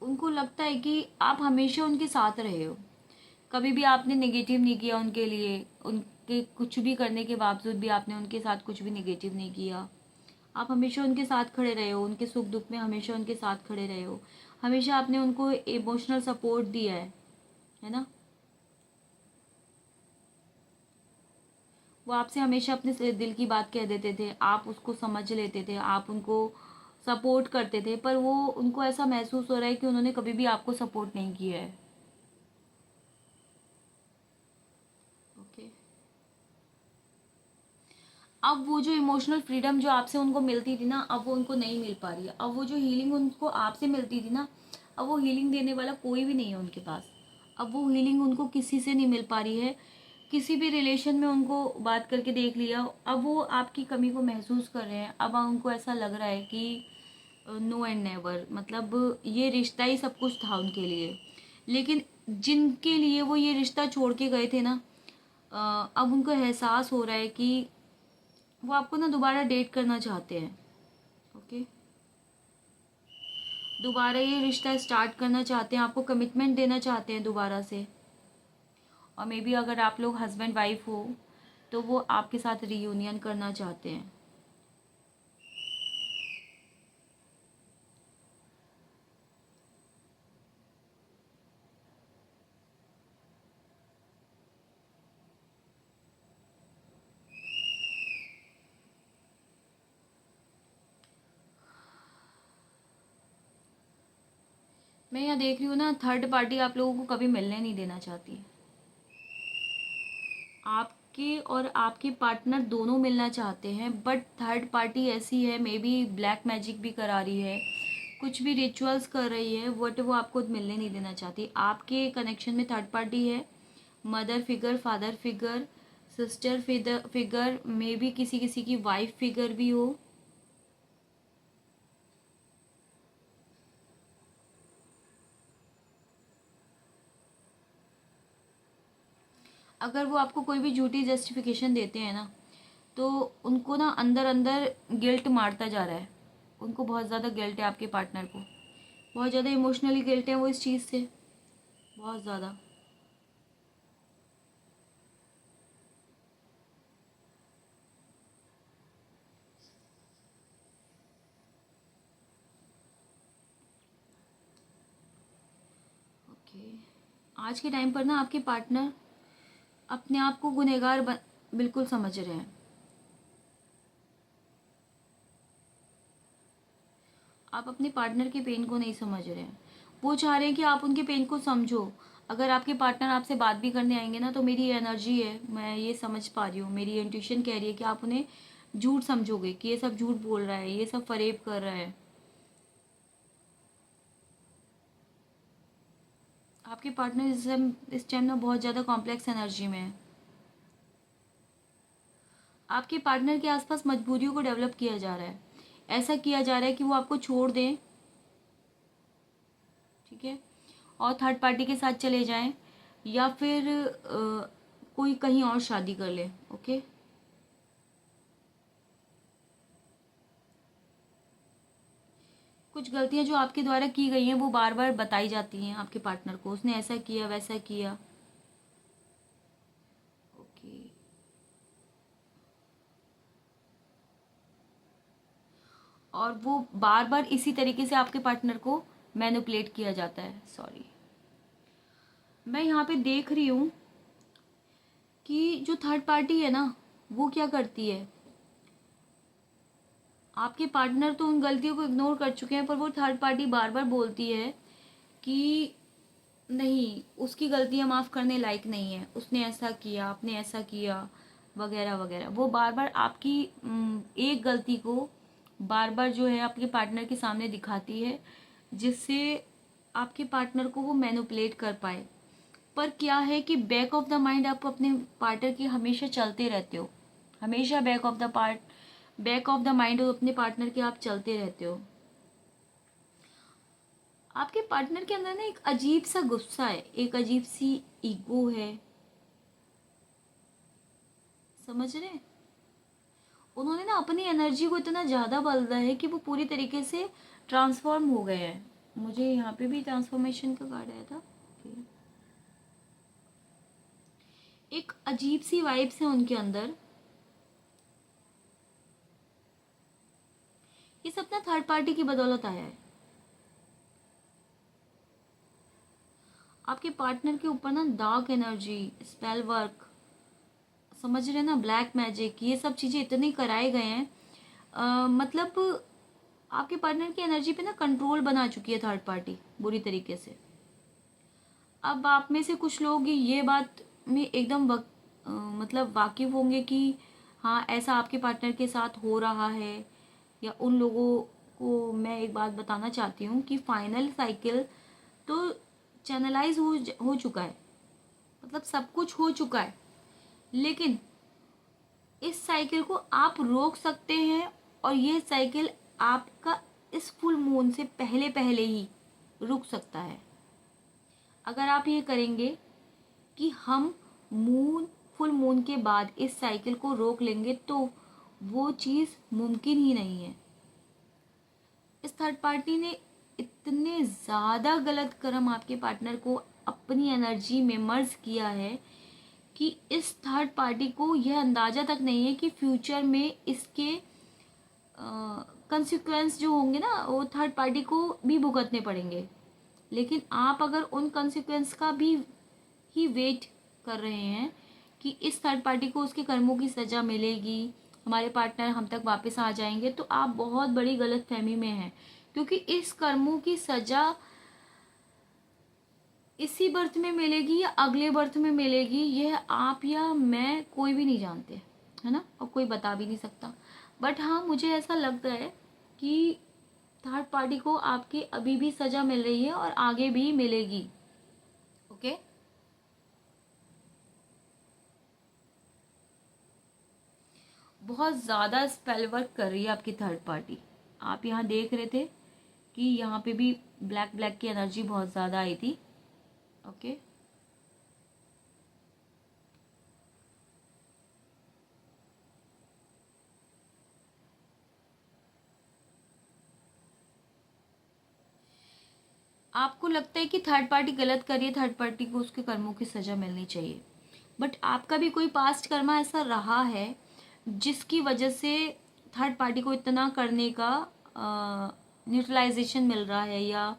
उनको लगता है कि आप हमेशा उनके साथ रहे हो, कभी भी आपने नेगेटिव नहीं किया उनके लिए। उनके कुछ भी करने के बावजूद भी आपने उनके साथ कुछ भी नेगेटिव नहीं किया। आप हमेशा उनके साथ खड़े रहे हो, उनके सुख दुख में हमेशा उनके साथ खड़े रहे हो। हमेशा आपने उनको इमोशनल सपोर्ट दिया है ना। वो आपसे हमेशा अपने दिल की बात कह देते थे, आप उसको समझ लेते थे, आप उनको सपोर्ट करते थे। पर वो, उनको ऐसा महसूस हो रहा है कि उन्होंने कभी भी आपको सपोर्ट नहीं किया है। ओके, अब वो जो इमोशनल फ्रीडम जो आपसे उनको मिलती थी ना, अब वो उनको नहीं मिल पा रही है। अब वो जो हीलिंग उनको आपसे मिलती थी ना, अब वो हीलिंग देने वाला कोई भी नहीं है उनके पास। अब वो हीलिंग उनको किसी से नहीं मिल पा रही है। किसी भी रिलेशन में उनको बात करके देख लिया, अब वो आपकी कमी को महसूस कर रहे हैं। अब उनको ऐसा लग रहा है कि नो एंड नेवर, मतलब ये रिश्ता ही सब कुछ था उनके लिए। लेकिन जिनके लिए वो ये रिश्ता छोड़ के गए थे ना, अब उनको एहसास हो रहा है कि वो आपको ना दोबारा डेट करना चाहते हैं। ओके, दोबारा ये रिश्ता स्टार्ट करना चाहते हैं, आपको कमिटमेंट देना चाहते हैं दोबारा से। और मे बी अगर आप लोग हस्बैंड वाइफ हो तो वो आपके साथ रीयूनियन करना चाहते हैं। मैं यहाँ देख रही हूँ ना, थर्ड पार्टी आप लोगों को कभी मिलने नहीं देना चाहती। आपके और आपके पार्टनर दोनों मिलना चाहते हैं, बट थर्ड पार्टी ऐसी है, मे बी ब्लैक मैजिक भी करा रही है, कुछ भी रिचुअल्स कर रही है, बट वो आपको मिलने नहीं देना चाहती। आपके कनेक्शन में थर्ड पार्टी है, mother figure, father figure, sister figure, may be किसी किसी की वाइफ फिगर भी हो। अगर वो आपको कोई भी झूठी जस्टिफिकेशन देते हैं ना, तो उनको ना अंदर अंदर गिल्ट मारता जा रहा है। उनको बहुत ज़्यादा गिल्ट है, आपके पार्टनर को बहुत ज़्यादा इमोशनली गिल्ट है वो इस चीज़ से, बहुत ज़्यादा। ओके, आज के टाइम पर ना आपके पार्टनर अपने आप को गुनहगार बिल्कुल समझ रहे हैं। आप अपने पार्टनर के पेन को नहीं समझ रहे हैं। वो चाह रहे हैं कि आप उनके पेन को समझो, अगर आपके पार्टनर आपसे बात भी करने आएंगे ना, तो मेरी एनर्जी है, मैं ये समझ पा रही हूँ, मेरी इंट्यूशन कह रही है कि आप उन्हें झूठ समझोगे कि ये सब झूठ बोल रहा है, ये सब फरेब कर रहा है। आपके पार्टनर इस टाइम ना बहुत ज़्यादा कॉम्प्लेक्स एनर्जी में है। आपके पार्टनर के आसपास मजबूरियों को डेवलप किया जा रहा है, ऐसा किया जा रहा है कि वो आपको छोड़ दें, ठीक है, और थर्ड पार्टी के साथ चले जाएं, या फिर कोई कहीं और शादी कर ले। ओके, कुछ गलतियां जो आपके द्वारा की गई हैं वो बार बार बताई जाती हैं आपके पार्टनर को, उसने ऐसा किया वैसा किया। ओके, और वो बार बार इसी तरीके से आपके पार्टनर को मैनिपुलेट किया जाता है। सॉरी, मैं यहाँ पे देख रही हूँ कि जो थर्ड पार्टी है ना, वो क्या करती है, आपके पार्टनर तो उन गलतियों को इग्नोर कर चुके हैं, पर वो थर्ड पार्टी बार बार बोलती है कि नहीं, उसकी गलतियां माफ़ करने लायक नहीं है, उसने ऐसा किया, आपने ऐसा किया, वगैरह वगैरह। वो बार बार आपकी एक गलती को बार बार जो है आपके पार्टनर के सामने दिखाती है, जिससे आपके पार्टनर को वो मैनिपुलेट कर पाए। पर क्या है कि बैक ऑफ द माइंड आप अपने पार्टनर के हमेशा चलते रहते हो, हमेशा बैक ऑफ द माइंड अपने पार्टनर के आप चलते रहते हो। आपके पार्टनर के अंदर ना एक अजीब सा गुस्सा है, एक अजीब सी ईगो है, समझ रहे हैं? उन्होंने ना अपनी एनर्जी को इतना ज़्यादा बदला है कि वो पूरी तरीके से ट्रांसफॉर्म हो गए हैं। मुझे यहाँ पे भी ट्रांसफॉर्मेशन का कार्ड आया था। एक अजीब सी वाइब्स है उनके अंदर। ये सब ना थर्ड पार्टी की बदौलत आया है। आपके पार्टनर के ऊपर ना डार्क एनर्जी, स्पेल वर्क, समझ रहे हैं ना, ब्लैक मैजिक, ये सब चीज़ें इतनी कराए गए हैं। मतलब आपके पार्टनर की एनर्जी पे ना कंट्रोल बना चुकी है थर्ड पार्टी बुरी तरीके से। अब आप में से कुछ लोग ये बात में एकदम मतलब वाकिफ होंगे कि हाँ, ऐसा आपके पार्टनर के साथ हो रहा है। या उन लोगों को मैं एक बात बताना चाहती हूँ कि फाइनल साइकिल तो चैनलाइज हो चुका है, मतलब सब कुछ हो चुका है, लेकिन इस साइकिल को आप रोक सकते हैं। और ये साइकिल आपका इस फुल मून से पहले पहले ही रुक सकता है। अगर आप ये करेंगे कि हम फुल मून के बाद इस साइकिल को रोक लेंगे, तो वो चीज़ मुमकिन ही नहीं है। इस थर्ड पार्टी ने इतने ज़्यादा गलत कर्म आपके पार्टनर को अपनी एनर्जी में मर्ज किया है कि इस थर्ड पार्टी को यह अंदाज़ा तक नहीं है कि फ्यूचर में इसके कंसिक्वेंस जो होंगे ना, वो थर्ड पार्टी को भी भुगतने पड़ेंगे। लेकिन आप अगर उन कंसिक्वेंस का भी ही वेट कर रहे हैं कि इस थर्ड पार्टी को उसके कर्मों की सज़ा मिलेगी, हमारे पार्टनर हम तक वापस आ जाएंगे, तो आप बहुत बड़ी गलतफहमी में हैं। क्योंकि इस कर्मों की सज़ा इसी बर्थ में मिलेगी या अगले बर्थ में मिलेगी, यह आप या मैं कोई भी नहीं जानते, है ना, और कोई बता भी नहीं सकता। बट हाँ, मुझे ऐसा लगता है कि थर्ड पार्टी को आपकी अभी भी सज़ा मिल रही है और आगे भी मिलेगी। ओके, बहुत ज़्यादा स्पेल वर्क कर रही है आपकी थर्ड पार्टी। आप यहाँ देख रहे थे कि यहाँ पे भी ब्लैक ब्लैक की एनर्जी बहुत ज़्यादा आई थी। ओके, आपको लगता है कि थर्ड पार्टी गलत कर रही है, थर्ड पार्टी को उसके कर्मों की सज़ा मिलनी चाहिए। बट आपका भी कोई पास्ट कर्मा ऐसा रहा है जिसकी वजह से थर्ड पार्टी को इतना करने का न्यूट्रलाइजेशन मिल रहा है, या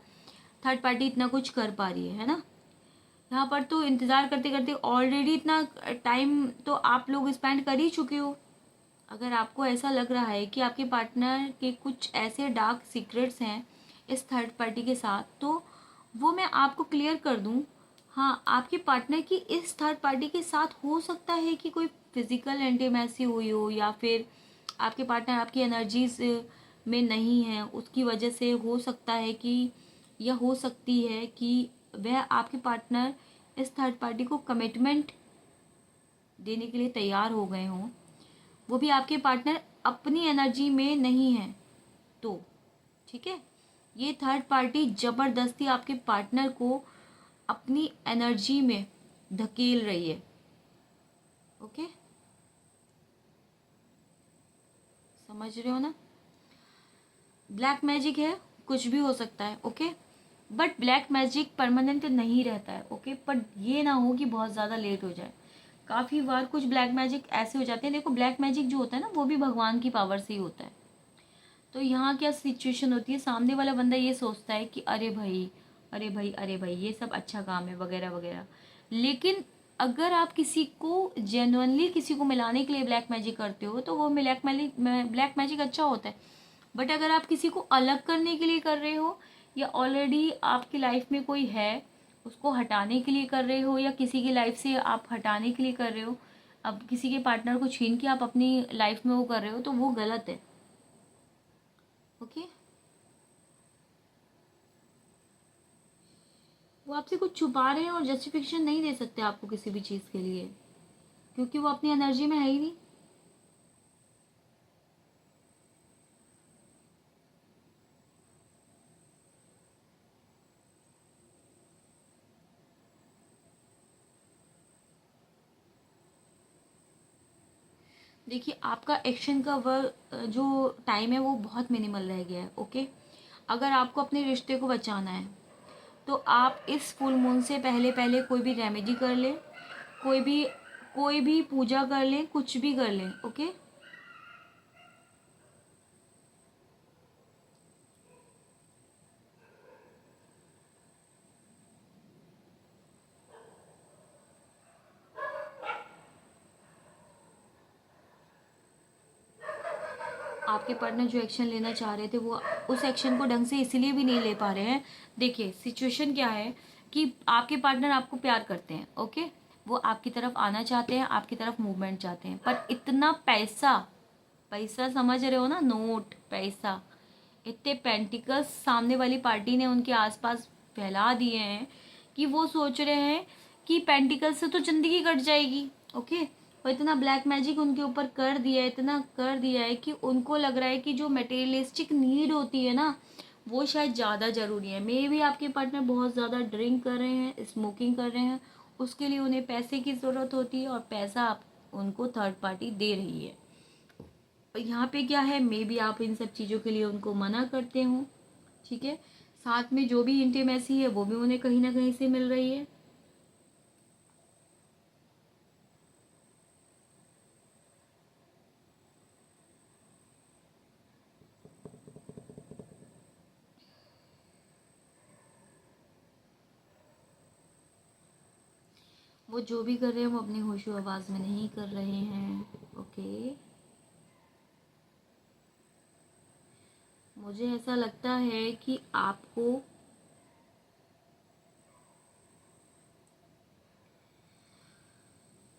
थर्ड पार्टी इतना कुछ कर पा रही है ना। यहाँ पर तो इंतज़ार करते करते ऑलरेडी इतना टाइम तो आप लोग स्पेंड कर ही चुके हो। अगर आपको ऐसा लग रहा है कि आपके पार्टनर के कुछ ऐसे डार्क सीक्रेट्स हैं इस थर्ड पार्टी के साथ, तो वो मैं आपको क्लियर कर दूं। हाँ, आपके पार्टनर की इस थर्ड पार्टी के साथ हो सकता है कि कोई फिजिकल इंटीमेसी हुई हो, या फिर आपके पार्टनर आपकी एनर्जीज में नहीं है, उसकी वजह से हो सकता है कि, या हो सकती है कि वह आपके पार्टनर इस थर्ड पार्टी को कमिटमेंट देने के लिए तैयार हो गए हों, वो भी आपके पार्टनर अपनी एनर्जी में नहीं है तो, ठीक है। ये थर्ड पार्टी जबरदस्ती आपके पार्टनर को अपनी एनर्जी में धकेल रही है। ओके, समझ रहे हो ना। ब्लैक मैजिक है, कुछ भी हो सकता है। Okay, but black magic permanent नहीं रहता है। ओके, पर ये ना हो कि बहुत ज़्यादा लेट हो जाए। काफ़ी बार कुछ ब्लैक मैजिक ऐसे हो जाते हैं, देखो ब्लैक मैजिक जो होता है ना वो भी भगवान की पावर से ही होता है। तो यहाँ क्या सिचुएशन होती है, सामने वाला बंदा ये सोचता है कि अरे भाई, अरे भाई, अरे भाई, ये सब अच्छा काम है वगैरह वगैरह। लेकिन अगर आप किसी को जेन्युइनली किसी को मिलाने के लिए ब्लैक मैजिक करते हो तो वो ब्लैक मैजिक अच्छा होता है। बट अगर आप किसी को अलग करने के लिए कर रहे हो, या ऑलरेडी आपकी लाइफ में कोई है उसको हटाने के लिए कर रहे हो, या किसी की लाइफ से आप हटाने के लिए कर रहे हो, अब किसी के पार्टनर को छीन के आप अपनी लाइफ में वो कर रहे हो, तो वो गलत है। ओके, वो आपसे कुछ छुपा रहे हैं और जस्टिफिकेशन नहीं दे सकते आपको किसी भी चीज़ के लिए, क्योंकि वो अपनी एनर्जी में है ही नहीं। देखिए, आपका एक्शन का जो टाइम है वो बहुत मिनिमल रह गया है। ओके, अगर आपको अपने रिश्ते को बचाना है तो आप इस फुल मून से पहले पहले कोई भी रेमेडी कर लें, कोई भी कोई भी पूजा कर लें, कुछ भी कर लें। ओके, आपके पार्टनर जो एक्शन लेना चाह रहे थे वो उस एक्शन को ढंग से इसीलिए भी नहीं ले पा रहे हैं। देखिए, सिचुएशन क्या है कि आपके पार्टनर आपको प्यार करते हैं। ओके, वो आपकी तरफ आना चाहते हैं, आपकी तरफ मूवमेंट चाहते हैं, पर इतना पैसा, पैसा समझ रहे हो ना, नोट पैसा, इतने पेंटिकल्स सामने वाली पार्टी ने उनके आसपास फैला दिए हैं कि वो सोच रहे हैं कि पेंटिकल से तो जिंदगी कट जाएगी। ओके, और इतना ब्लैक मैजिक उनके ऊपर कर दिया है, इतना कर दिया है कि उनको लग रहा है कि जो मटेरियलिस्टिक नीड होती है ना वो शायद ज़्यादा ज़रूरी है। मे भी आपके पार्टनर बहुत ज़्यादा ड्रिंक कर रहे हैं, स्मोकिंग कर रहे हैं, उसके लिए उन्हें पैसे की ज़रूरत होती है और पैसा आप उनको थर्ड पार्टी दे रही है। यहाँ पे क्या है, मे बी आप इन सब चीज़ों के लिए उनको मना करते हो। ठीक है, साथ में जो भी इंटीमेसी है वो भी उन्हें कहीं ना कहीं से मिल रही है। वो जो भी कर रहे हैं वो अपनी होशो आवाज़ में नहीं कर रहे हैं। ओके, मुझे ऐसा लगता है कि आपको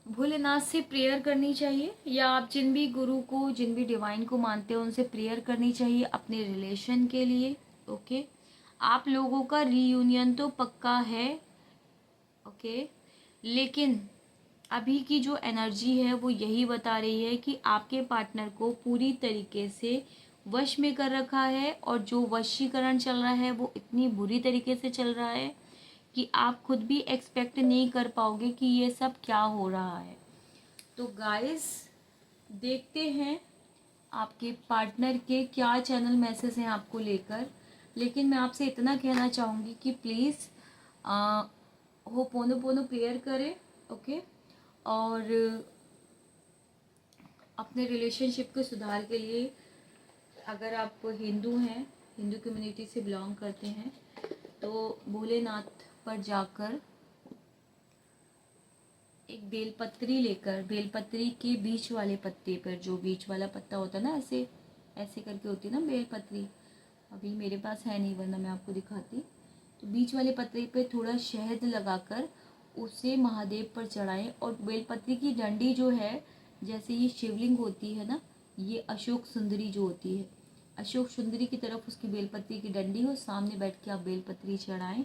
भोलेनाथ से प्रेयर करनी चाहिए, या आप जिन भी गुरु को, जिन भी डिवाइन को मानते हो उनसे प्रेयर करनी चाहिए अपने रिलेशन के लिए। ओके, आप लोगों का रीयूनियन तो पक्का है। ओके, लेकिन अभी की जो एनर्जी है वो यही बता रही है कि आपके पार्टनर को पूरी तरीके से वश में कर रखा है, और जो वशीकरण चल रहा है वो इतनी बुरी तरीके से चल रहा है कि आप खुद भी एक्सपेक्ट नहीं कर पाओगे कि ये सब क्या हो रहा है। तो गाइस, देखते हैं आपके पार्टनर के क्या चैनल मैसेज हैं आपको लेकर। लेकिन मैं आपसे इतना कहना चाहूँगी कि प्लीज़ होपोनोपोनो प्रेयर करें। ओके, और अपने रिलेशनशिप के सुधार के लिए, अगर आप हिंदू हैं, हिंदू कम्युनिटी से बिलोंग करते हैं, तो भोलेनाथ पर जाकर एक बेलपत्री लेकर, बेलपत्री के बीच वाले पत्ते पर, जो बीच वाला पत्ता होता है ना, ऐसे ऐसे करके होती है ना बेलपत्री, अभी मेरे पास है नहीं वरना मैं आपको दिखाती। तो बीच वाले पत्ते पे थोड़ा शहद लगाकर उसे महादेव पर चढ़ाएं। और बेलपत्री की डंडी जो है, जैसे ये शिवलिंग होती है ना, ये अशोक सुंदरी जो होती है, अशोक सुंदरी की तरफ उसकी बेलपत्री की डंडी हो, सामने बैठ के आप बेलपत्री चढ़ाएं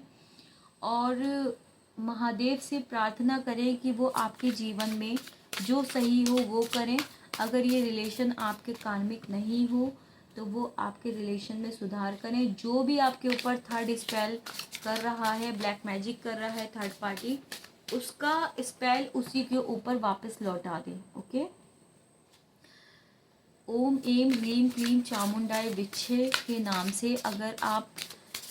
और महादेव से प्रार्थना करें कि वो आपके जीवन में जो सही हो वो करें। अगर ये रिलेशन आपके कार्मिक नहीं हो तो वो आपके रिलेशन में सुधार करें। जो भी आपके ऊपर थर्ड स्पेल कर रहा है, ब्लैक मैजिक कर रहा है थर्ड पार्टी, उसका स्पेल उसी के ऊपर वापस लौटा दें। ओके। ओम एम ह्रीम क्लीम चामुंडाय विच्छे के नाम से अगर आप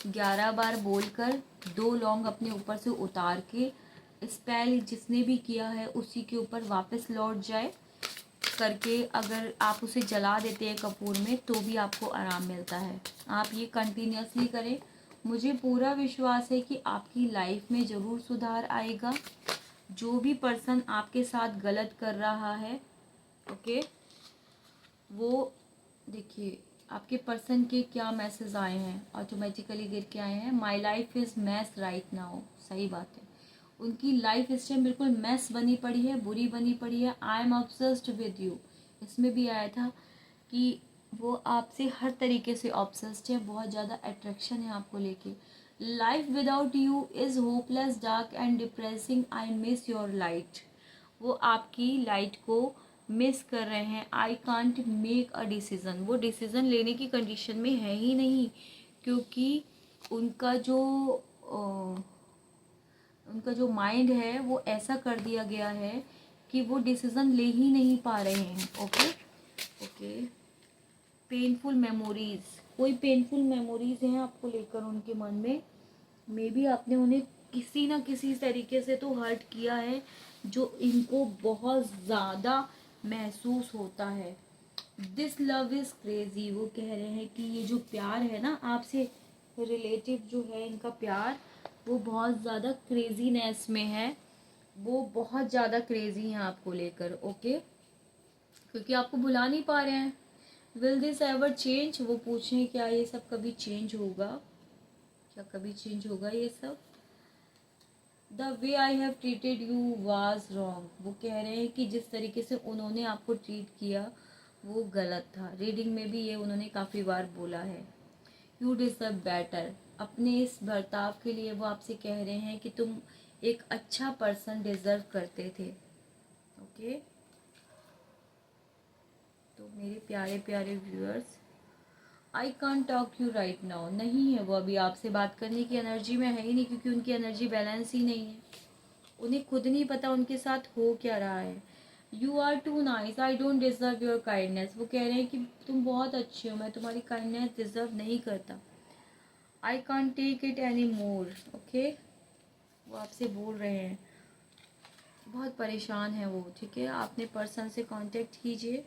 11 बार बोलकर 2 लौंग अपने ऊपर से उतार के स्पेल जिसने भी किया है उसी के ऊपर वापस लौट जाए करके, अगर आप उसे जला देते हैं कपूर में तो भी आपको आराम मिलता है। आप ये कंटिन्यूसली करें। मुझे पूरा विश्वास है कि आपकी लाइफ में ज़रूर सुधार आएगा। जो भी पर्सन आपके साथ गलत कर रहा है, ओके, वो देखिए आपके पर्सन के क्या मैसेज आए हैं, ऑटोमेटिकली गिर के आए हैं। My life is mess right now. सही बात है, उनकी लाइफ इस टाइम बिल्कुल मैस बनी पड़ी है, बुरी बनी पड़ी है। I am obsessed with you, इसमें भी आया था कि वो आपसे हर तरीके से ऑब्सेस्ड है, बहुत ज़्यादा अट्रैक्शन है आपको लेके। Life without you is hopeless, dark and depressing, I miss your light. वो आपकी लाइट को मिस कर रहे हैं। I can't make a decision, वो डिसीज़न लेने की कंडीशन में है ही नहीं, क्योंकि उनका जो माइंड है वो ऐसा कर दिया गया है कि वो डिसीज़न ले ही नहीं पा रहे हैं। Okay okay. पेनफुल मेमोरीज, कोई पेनफुल मेमोरीज हैं आपको लेकर उनके मन में। मे बी आपने उन्हें किसी ना किसी तरीके से तो हर्ट किया है, जो इनको बहुत ज़्यादा महसूस होता है। दिस लव इज़ क्रेजी, वो कह रहे हैं कि ये जो प्यार है ना आपसे रिलेटिव जो है, इनका प्यार वो बहुत ज़्यादा क्रेजीनेस में है, वो बहुत ज़्यादा क्रेजी हैं आपको लेकर। ओके, क्योंकि आपको भुला नहीं पा रहे हैं। विल दिस एवर चेंज, वो पूछ रहे हैं क्या ये सब कभी चेंज होगा, क्या कभी चेंज होगा ये सब। The way I have treated you was wrong, वो कह रहे हैं कि जिस तरीके से उन्होंने आपको ट्रीट किया वो गलत था। रीडिंग में भी ये उन्होंने काफ़ी बार बोला है। यू डिजर्व बेटर, अपने इस बर्ताव के लिए वो आपसे कह रहे हैं कि तुम एक अच्छा पर्सन डिजर्व करते थे। ओके। तो मेरे प्यारे प्यारे viewers, I can't talk you right now, नहीं है वो अभी आपसे बात करने की एनर्जी में है ही नहीं, क्योंकि उनकी एनर्जी बैलेंस ही नहीं है। उन्हें खुद नहीं पता उनके साथ हो क्या रहा है। You are too nice, I don't deserve your kindness, वो कह रहे हैं कि तुम बहुत अच्छे हो, मैं तुम्हारी काइंडनेस डिजर्व नहीं करता। I can't take it any more. Okay, वो आपसे बोल रहे हैं, बहुत परेशान है वो। ठीक है, आपने पर्सन से कांटेक्ट कीजिए।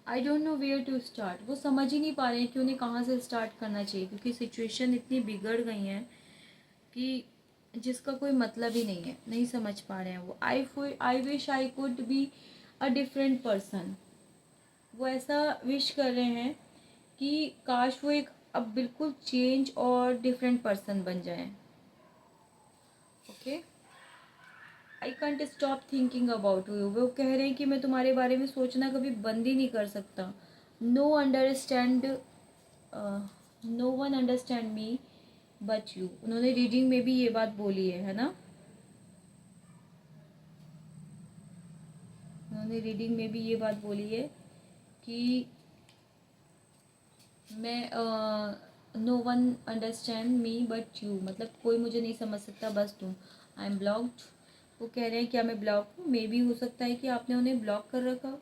I don't know where to start, वो समझ ही नहीं पा रहे हैं कि उन्हें कहाँ से स्टार्ट करना चाहिए, क्योंकि सिचुएशन इतनी बिगड़ गई है कि जिसका कोई मतलब ही नहीं है, नहीं समझ पा रहे हैं वो। I wish I could be a different person, वो ऐसा विश कर रहे हैं कि काश वो एक अब बिल्कुल चेंज और डिफरेंट पर्सन बन जाए। Okay. I can't stop thinking about you, वो कह रहे हैं कि मैं तुम्हारे बारे में सोचना कभी बंद ही नहीं कर सकता। No understand, no one understand me but you, उन्होंने रीडिंग में भी ये बात बोली है ना, उन्होंने रीडिंग में भी ये बात बोली है कि मैं no one understand me but you, मतलब कोई मुझे नहीं समझ सकता बस तुम। आई एम ब्लॉक्ड, वो कह रहे हैं क्या मैं ब्लॉक हूँ, मे भी हो सकता है कि आपने उन्हें ब्लॉक कर रखा।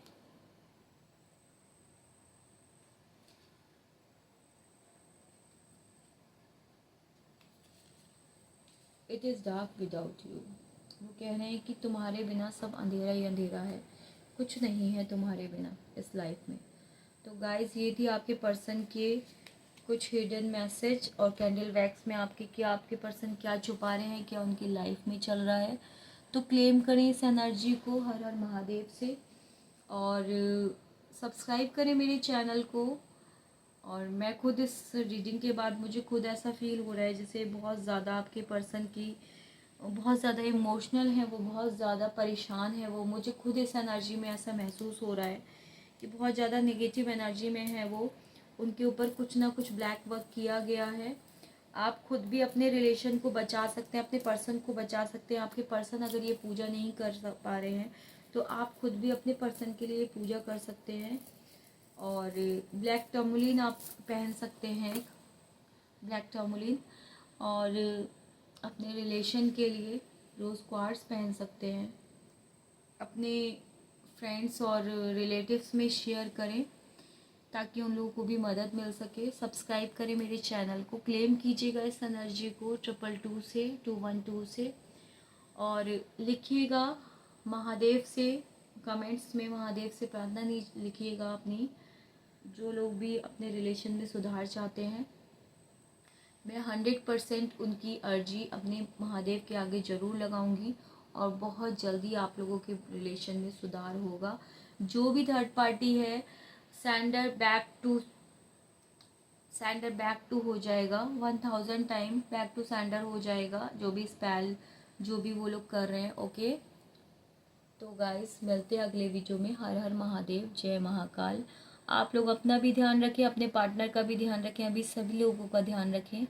It is dark without you, वो कह रहे हैं कि तुम्हारे बिना सब अंधेरा ही अंधेरा है, कुछ नहीं है तुम्हारे बिना इस लाइफ में। तो गाइस, ये थी आपके पर्सन के कुछ हिडन मैसेज और कैंडल वैक्स में आपके, क्या आपके पर्सन क्या छुपा रहे हैं, क्या उनकी लाइफ में चल रहा है। तो क्लेम करें इस एनर्जी को हर हर महादेव से, और सब्सक्राइब करें मेरे चैनल को। और मैं खुद इस रीडिंग के बाद मुझे खुद ऐसा फील हो रहा है जैसे बहुत ज़्यादा आपके पर्सन की बहुत ज़्यादा इमोशनल हैं, वो बहुत ज़्यादा परेशान है वो। मुझे खुद इस एनर्जी में ऐसा महसूस हो रहा है कि बहुत ज़्यादा नेगेटिव एनर्जी में है वो। उनके ऊपर कुछ ना कुछ ब्लैक वर्क किया गया है। आप खुद भी अपने रिलेशन को बचा सकते हैं, अपने पर्सन को बचा सकते हैं। आपके पर्सन अगर ये पूजा नहीं कर पा रहे हैं तो आप खुद भी अपने पर्सन के लिए पूजा कर सकते हैं। और ब्लैक टर्मोलिन आप पहन सकते हैं, ब्लैक टर्मोलिन। और अपने रिलेशन के लिए रोज़ क्वार्ट्स पहन सकते हैं। अपने फ्रेंड्स और रिलेटिव्स में शेयर करें ताकि उन लोगों को भी मदद मिल सके। सब्सक्राइब करें मेरे चैनल को, क्लेम कीजिएगा इस एनर्जी को 222 से 212 से। और लिखिएगा महादेव से, कमेंट्स में महादेव से प्रार्थना नहीं लिखिएगा अपनी, जो लोग भी अपने रिलेशन में सुधार चाहते हैं। मैं 100% उनकी अर्जी अपने महादेव के आगे ज़रूर लगाऊंगी और बहुत जल्दी आप लोगों के रिलेशन में सुधार होगा। जो भी थर्ड पार्टी है, सरेंडर बैक टू हो जाएगा, 1000 टाइम बैक टू सरेंडर हो जाएगा। जो भी स्पेल जो भी वो लोग कर रहे हैं, ओके। तो गाइस मिलते हैं अगले वीडियो में। हर हर महादेव, जय महाकाल। आप लोग अपना भी ध्यान रखें, अपने पार्टनर का भी ध्यान रखें, अभी सभी लोगों का ध्यान रखें।